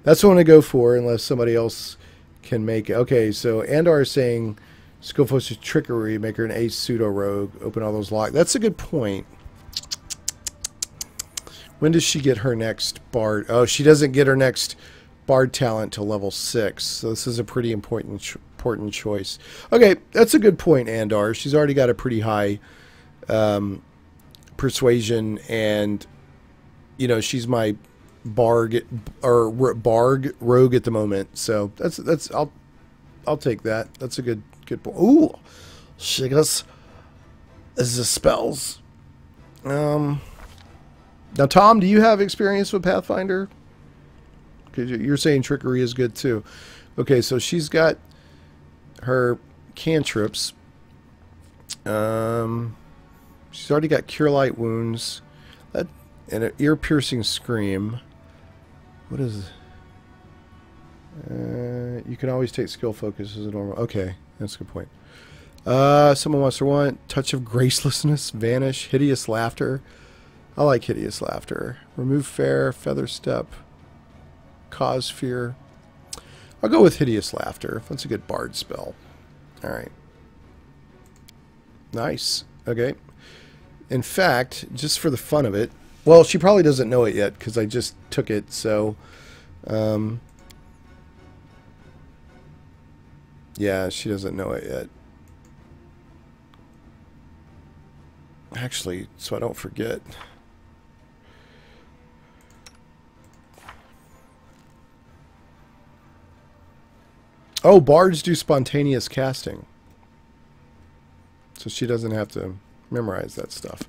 that's what I'm going to go for unless somebody else can make it. Okay, so Andar is saying skill focus trickery, make her an ace pseudo rogue, open all those locks. That's a good point. When does she get her next bard? Oh, she doesn't get her next bard talent till level 6. So this is a pretty important choice. Okay, that's a good point, Andar. She's already got a pretty high persuasion, and you know she's my barg rogue at the moment. So that's I'll take that. That's a good point. Ooh, she goes. This is the spells. Now, Tom, do you have experience with Pathfinder? Because you're saying trickery is good too. Okay, so she's got her cantrips. She's already got Cure Light Wounds. And an ear-piercing scream. What is it? You can always take skill focus as a normal. Okay, that's a good point. Someone wants to want touch of gracelessness, vanish, hideous laughter. I like hideous laughter. Remove fair, feather step, cause fear. I'll go with hideous laughter. That's a good bard spell. All right. Nice. Okay. In fact, just for the fun of it, well, she probably doesn't know it yet because I just took it. So, yeah, she doesn't know it yet. Actually, so I don't forget. Oh, bards do spontaneous casting. So she doesn't have to memorize that stuff.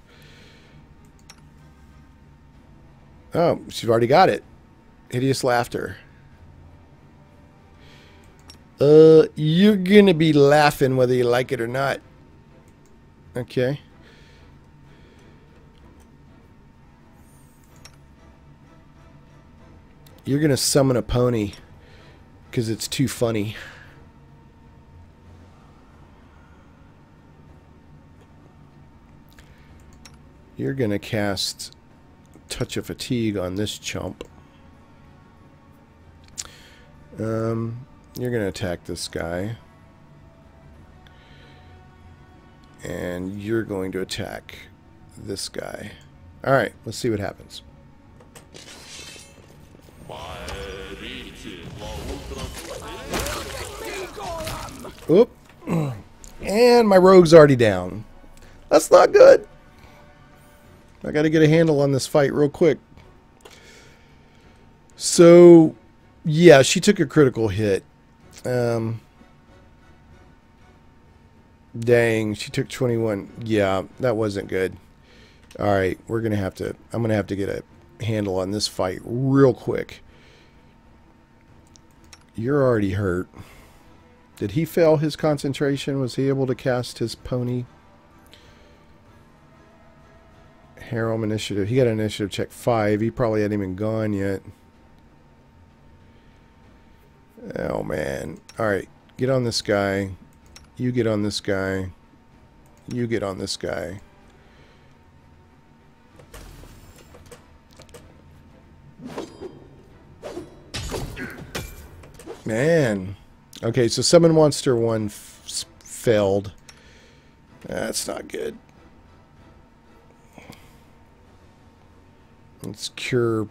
Oh, she's already got it. Hideous laughter. You're gonna be laughing whether you like it or not. Okay. You're gonna summon a pony because it's too funny. You're gonna cast Touch of Fatigue on this chump. You're gonna attack this guy. And you're going to attack this guy. Alright, let's see what happens. Oop. And my rogue's already down. That's not good. I got to get a handle on this fight real quick. So, yeah, she took a critical hit. Dang, she took 21. Yeah, that wasn't good. Alright, I'm going to have to get a handle on this fight real quick. You're already hurt. Did he fail his concentration? Was he able to cast his pony? Harem initiative. He got an initiative check 5. He probably hadn't even gone yet. Oh, man. Alright, get on this guy. You get on this guy. You get on this guy. Man. Okay, so Summon Monster 1 failed. That's not good. Let's cure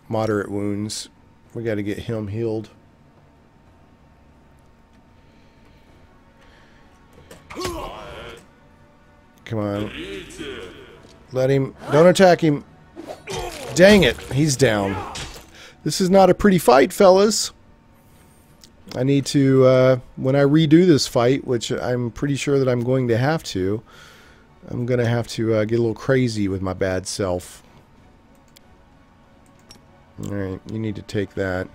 moderate wounds. We got to get him healed. Come on. Let him. Don't attack him. Dang it. He's down. This is not a pretty fight, fellas. I need to, when I redo this fight, which I'm pretty sure that I'm going to have to, I'm going to have to get a little crazy with my bad self. Alright, you need to take that.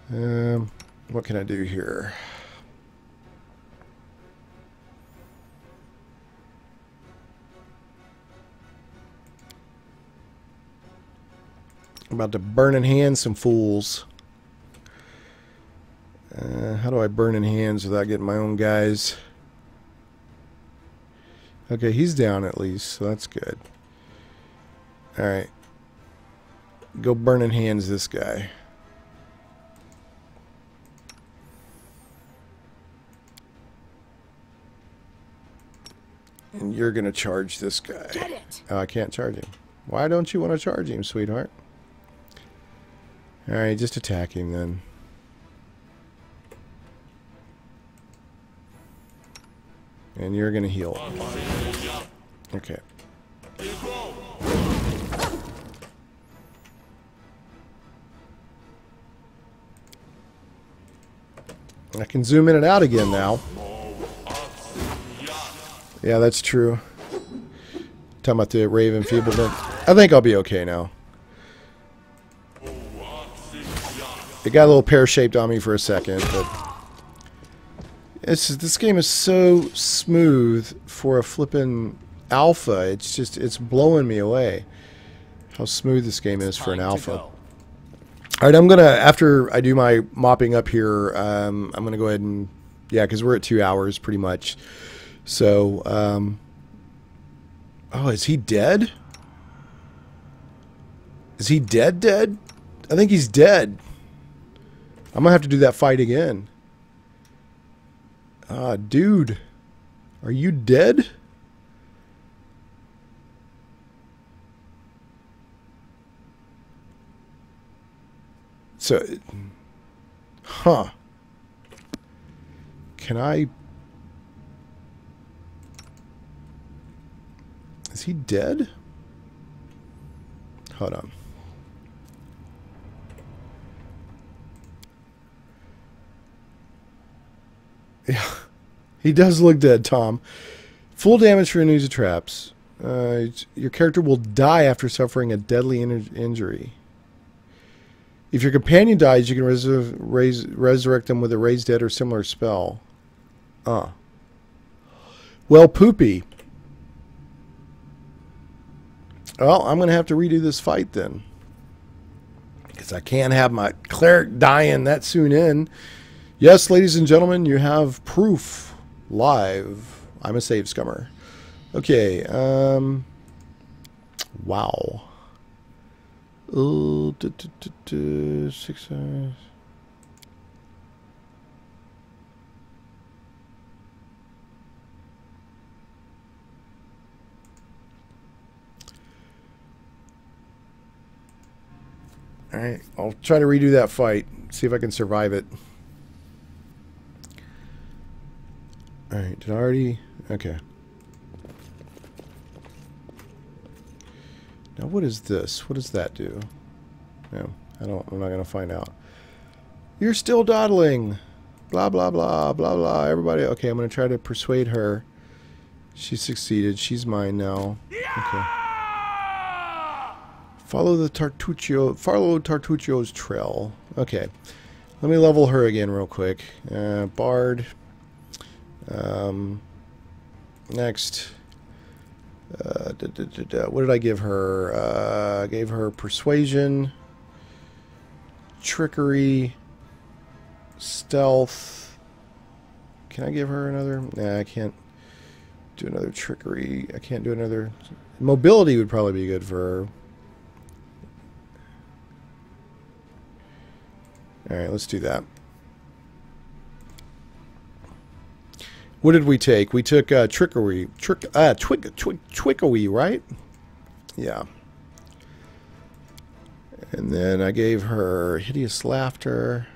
What can I do here? I'm about to burn in hands some fools. How do I burn in hands without getting my own guys? Okay, he's down at least, so that's good. Alright. Go burn in hands this guy. And you're going to charge this guy. Get it. Oh, I can't charge him. Why don't you want to charge him, sweetheart? Alright, just attack him then. And you're going to heal. Okay. I can zoom in and out again now. Yeah, that's true. Talking about the Raven Feeblement. I think I'll be okay now. It got a little pear-shaped on me for a second, but this game is so smooth for a flippin' alpha. It's blowing me away how smooth this game is for an alpha. All right, I'm gonna, after I do my mopping up here, I'm gonna go ahead and, yeah, because we're at 2 hours pretty much. So, oh, is he dead? Is he dead? I think he's dead. I'm gonna have to do that fight again. Ah, dude, are you dead? So, huh. Can I... Is he dead? Hold on. Yeah. He does look dead, Tom. Full damage for enemies and traps. Your character will die after suffering a deadly injury. If your companion dies, you can resurrect them with a raise dead or similar spell. Well, poopy. Well, I'm going to have to redo this fight then. Because I can't have my cleric dying that soon in. Yes, ladies and gentlemen, you have proof. Live. I'm a save scummer. Okay, wow. 6 hours. Alright, I'll try to redo that fight. See if I can survive it. Alright, did I already... Okay. Now what is this? What does that do? No, I'm not going to find out. You're still dawdling! Blah, blah, blah, blah, blah. Everybody... Okay, I'm going to try to persuade her. She succeeded. She's mine now. Okay. Follow Tartuccio's trail. Okay. Let me level her again real quick. Bard. Next. What did I give her? I gave her persuasion, trickery, stealth. Can I give her another? Nah, I can't do another trickery. I can't do another. Mobility would probably be good for her. Alright, let's do that. What did we take? We took trickery. Twickery, right? Yeah. And then I gave her hideous laughter.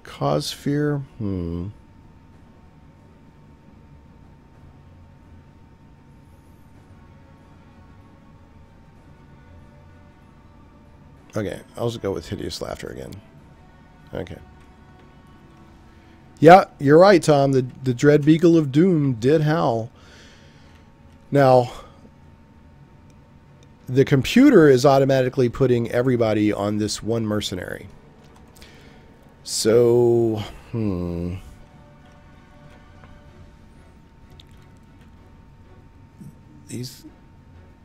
Cause fear? Okay, I'll just go with hideous laughter again. Okay. Yeah, you're right, Tom. The Dread Beagle of Doom did howl. Now, the computer is automatically putting everybody on this one mercenary. So,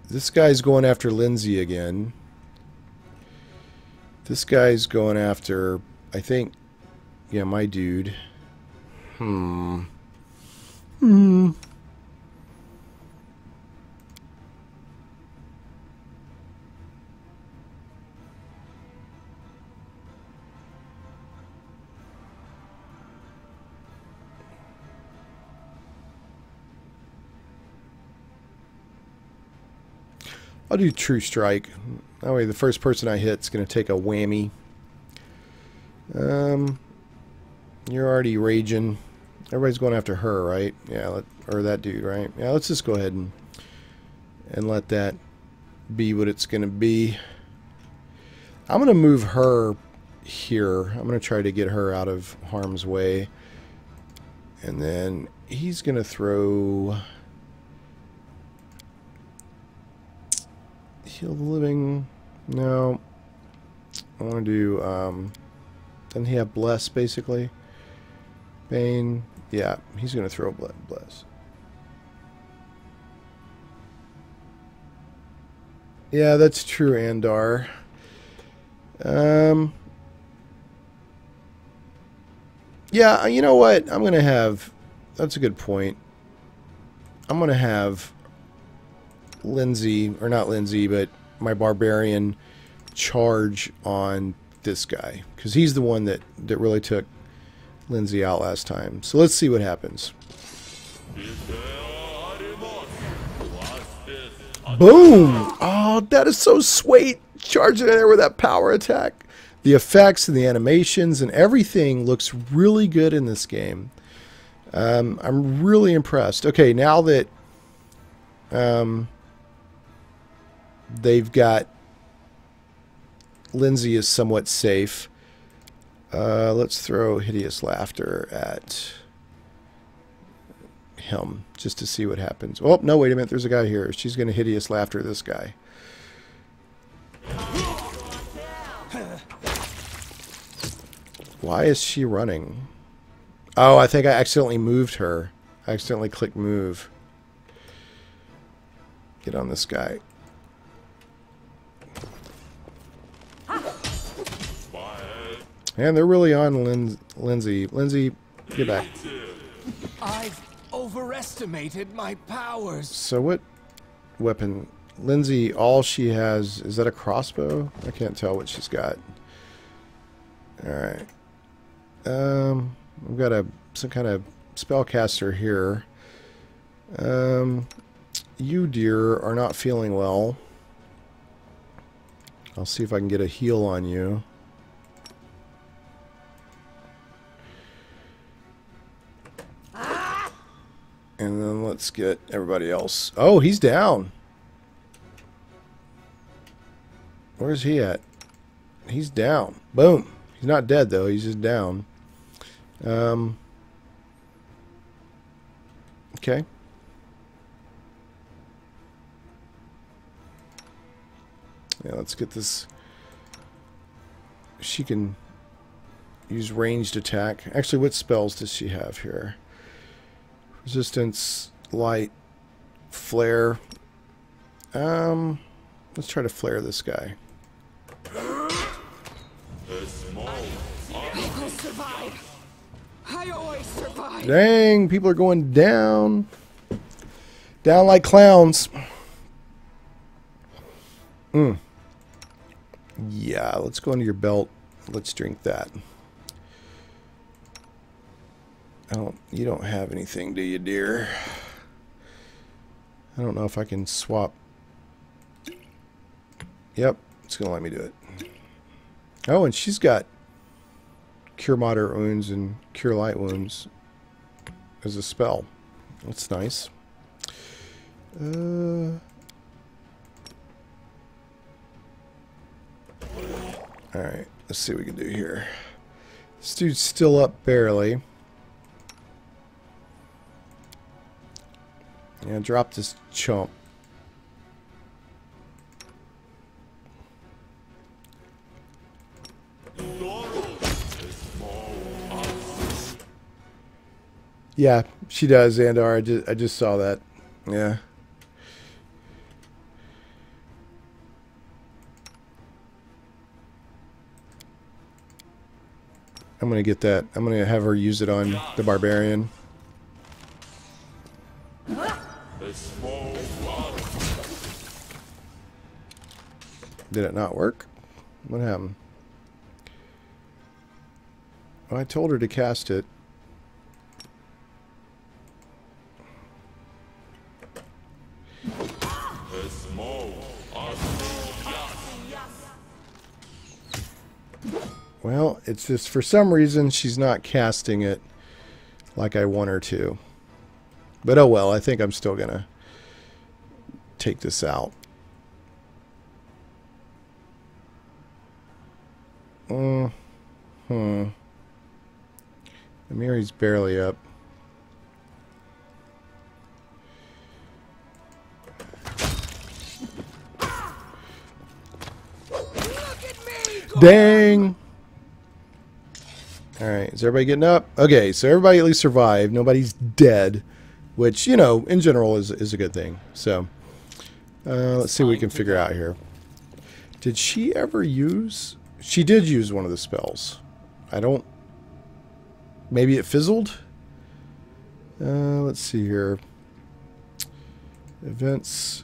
This guy's going after Linzi again. This guy's going after, I think, yeah, my dude. I'll do True Strike. That way the first person I hit is going to take a whammy. You're already raging. Everybody's going after her, right? Yeah, or that dude, right? Yeah, let's just go ahead and let that be what it's going to be. I'm going to move her here. I'm going to try to get her out of harm's way. And then he's going to throw... Heal the living. No. I want to do, doesn't he have bless, basically? Bane. Yeah, he's going to throw bless. Yeah, that's true, Andar. Yeah, you know what? I'm going to have... That's a good point. I'm going to have Linzi, or not Linzi, but my barbarian charge on this guy. Because he's the one that really took Linzi out last time. So let's see what happens. Boom! Oh, that is so sweet. Charging in there with that power attack. The effects and the animations and everything looks really good in this game. I'm really impressed. Okay, now that they've got Linzi is somewhat safe, let's throw Hideous Laughter at him just to see what happens. Oh, no, wait a minute. There's a guy here. She's going to Hideous Laughter this guy. Why is she running? Oh, I think I accidentally moved her. I accidentally clicked move. Get on this guy. And they're really on Linzi. Linzi, get back. I've overestimated my powers. So what weapon? Linzi, all she has... Is that a crossbow? I can't tell what she's got. Alright. We've got some kind of spellcaster here. You, dear, are not feeling well. I'll see if I can get a heal on you. And then let's get everybody else. Oh, he's down. Where's he at? He's down. Boom. He's not dead, though. He's just down. Okay. Yeah, let's get this. She can use ranged attack. Actually, what spells does she have here? Resistance, light, flare. Let's try to flare this guy. I'll survive. I always survive. Dang, people are going down. Down like clowns. Yeah, let's go into your belt. Let's drink that. You don't have anything, do you, dear? I don't know if I can swap. Yep, it's going to let me do it. Oh, and she's got Cure Moderate Wounds and Cure Light Wounds as a spell. That's nice. Alright, let's see what we can do here. This dude's still up barely. Yeah, drop this chump. Yeah, she does, Xandar. I just saw that. Yeah. I'm going to get that. I'm going to have her use it on the barbarian. Did it not work? What happened? Oh, I told her to cast it. Well, it's just for some reason she's not casting it like I want her to. But oh well, I think I'm still going to take this out. Amiri's barely up. Dang! Alright, is everybody getting up? Okay, so everybody at least survived. Nobody's dead, which, you know, in general is a good thing. So, let's see what we can figure out here. Did she ever use... She did use one of the spells. I don't... Maybe it fizzled? Let's see here. Events...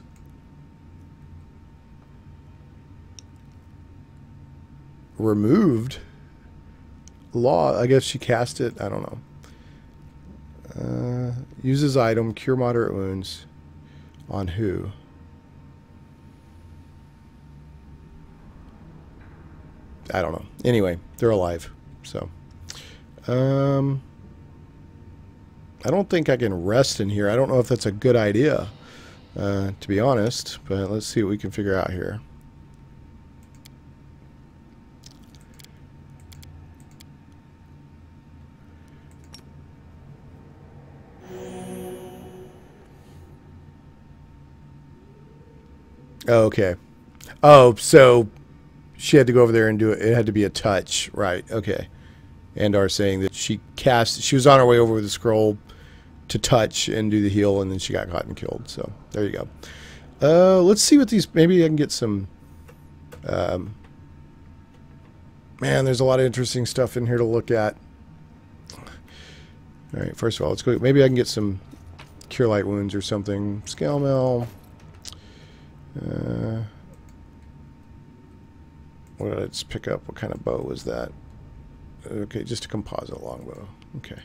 Removed? Law, I guess she cast it. I don't know. Uses item, cure moderate wounds. On who? I don't know. Anyway, they're alive. So, I don't think I can rest in here. I don't know if that's a good idea, to be honest. But let's see what we can figure out here. Oh, okay. Oh, so she had to go over there and do it. It had to be a touch. Right. Okay. And are saying that she was on her way over with the scroll to touch and do the heal, and then she got caught and killed. So there you go. Let's see what these, maybe I can get some, man, there's a lot of interesting stuff in here to look at. All right. First of all, let's go. Maybe I can get some cure light wounds or something. Scale mail. What did I just pick up? What kind of bow was that? Okay, just a composite longbow. Okay.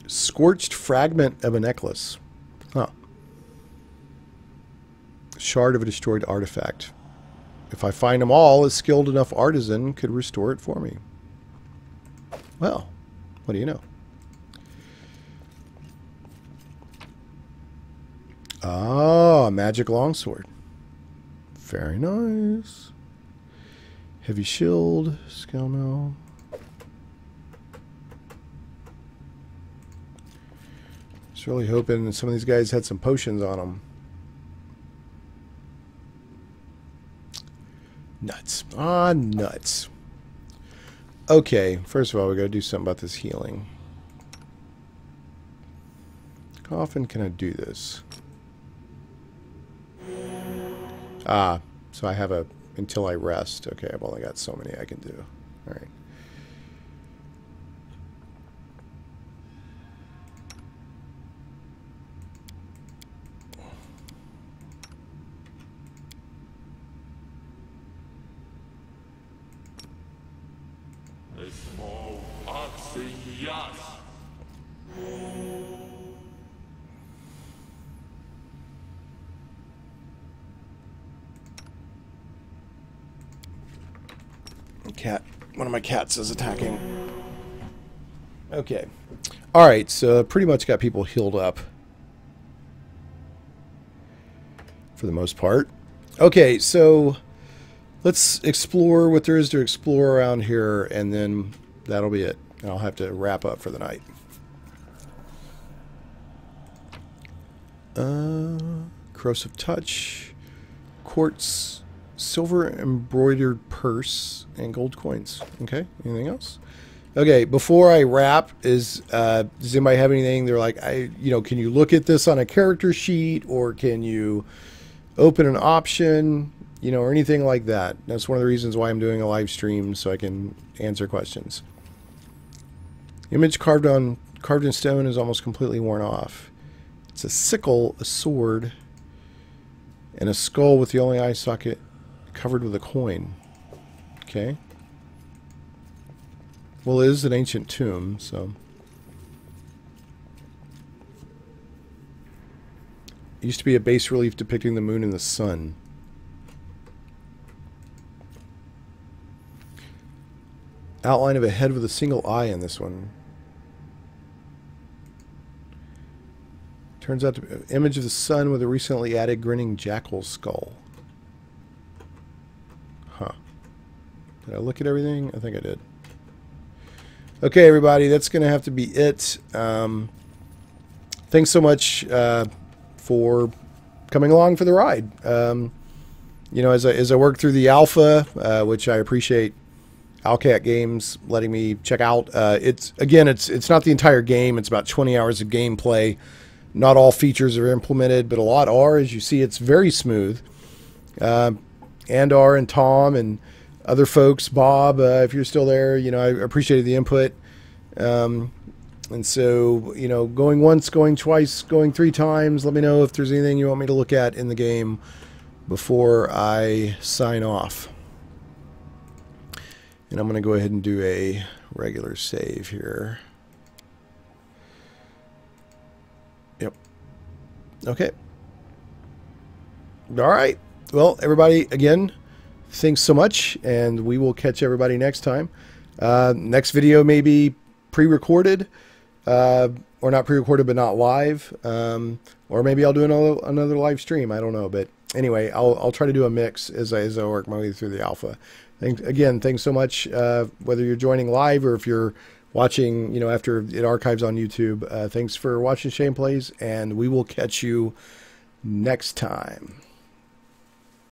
Scorched fragment of a necklace. Huh. Shard of a destroyed artifact. If I find them all, a skilled enough artisan could restore it for me. Well, what do you know? Ah, a magic longsword. Very nice. Heavy shield, scale mail. Just really hoping some of these guys had some potions on them. Nuts. Ah, nuts. Okay, first of all, we got to do something about this healing. How often can I do this? Ah, so I have a until I rest. Okay, I've only got so many I can do. All right. A small oxen, yes. Cat. One of my cats is attacking. Okay. Alright, so pretty much got people healed up. For the most part. Okay, so let's explore what there is to explore around here, and then that'll be it. And I'll have to wrap up for the night. Corrosive touch. Quartz. Silver embroidered purse and gold coins. Okay, anything else? Okay, before I wrap, does anybody have anything? They're like, can you look at this on a character sheet, or can you open an option, you know, or anything like that. That's one of the reasons why I'm doing a live stream, so I can answer questions. Image carved in stone is almost completely worn off. It's a sickle, a sword, and a skull with the only eye socket covered with a coin. Okay. Well, it is an ancient tomb, so. It used to be a bas relief depicting the moon and the sun. Outline of a head with a single eye in this one. Turns out to be an image of the sun with a recently added grinning jackal skull. Huh. Did I look at everything? I think I did. Okay, everybody, that's going to have to be it. Thanks so much for coming along for the ride. You know, as I work through the alpha, which I appreciate Owlcat Games letting me check out. It's not the entire game. It's about 20 hours of gameplay. Not all features are implemented, but a lot are. As you see, it's very smooth. Andar and Tom and other folks, Bob, if you're still there, you know, I appreciated the input. And so, you know, going once, going twice, going 3 times, let me know if there's anything you want me to look at in the game before I sign off. And I'm going to go ahead and do a regular save here. Yep. Okay. All right. Well, everybody, again, thanks so much, and we will catch everybody next time. Next video may be pre-recorded, or not pre-recorded, but not live, or maybe I'll do another live stream. I don't know, but anyway, I'll try to do a mix as I work my way through the alpha. Again, thanks so much. Whether you're joining live or if you're watching, you know, after it archives on YouTube. Thanks for watching Shane Plays, and we will catch you next time.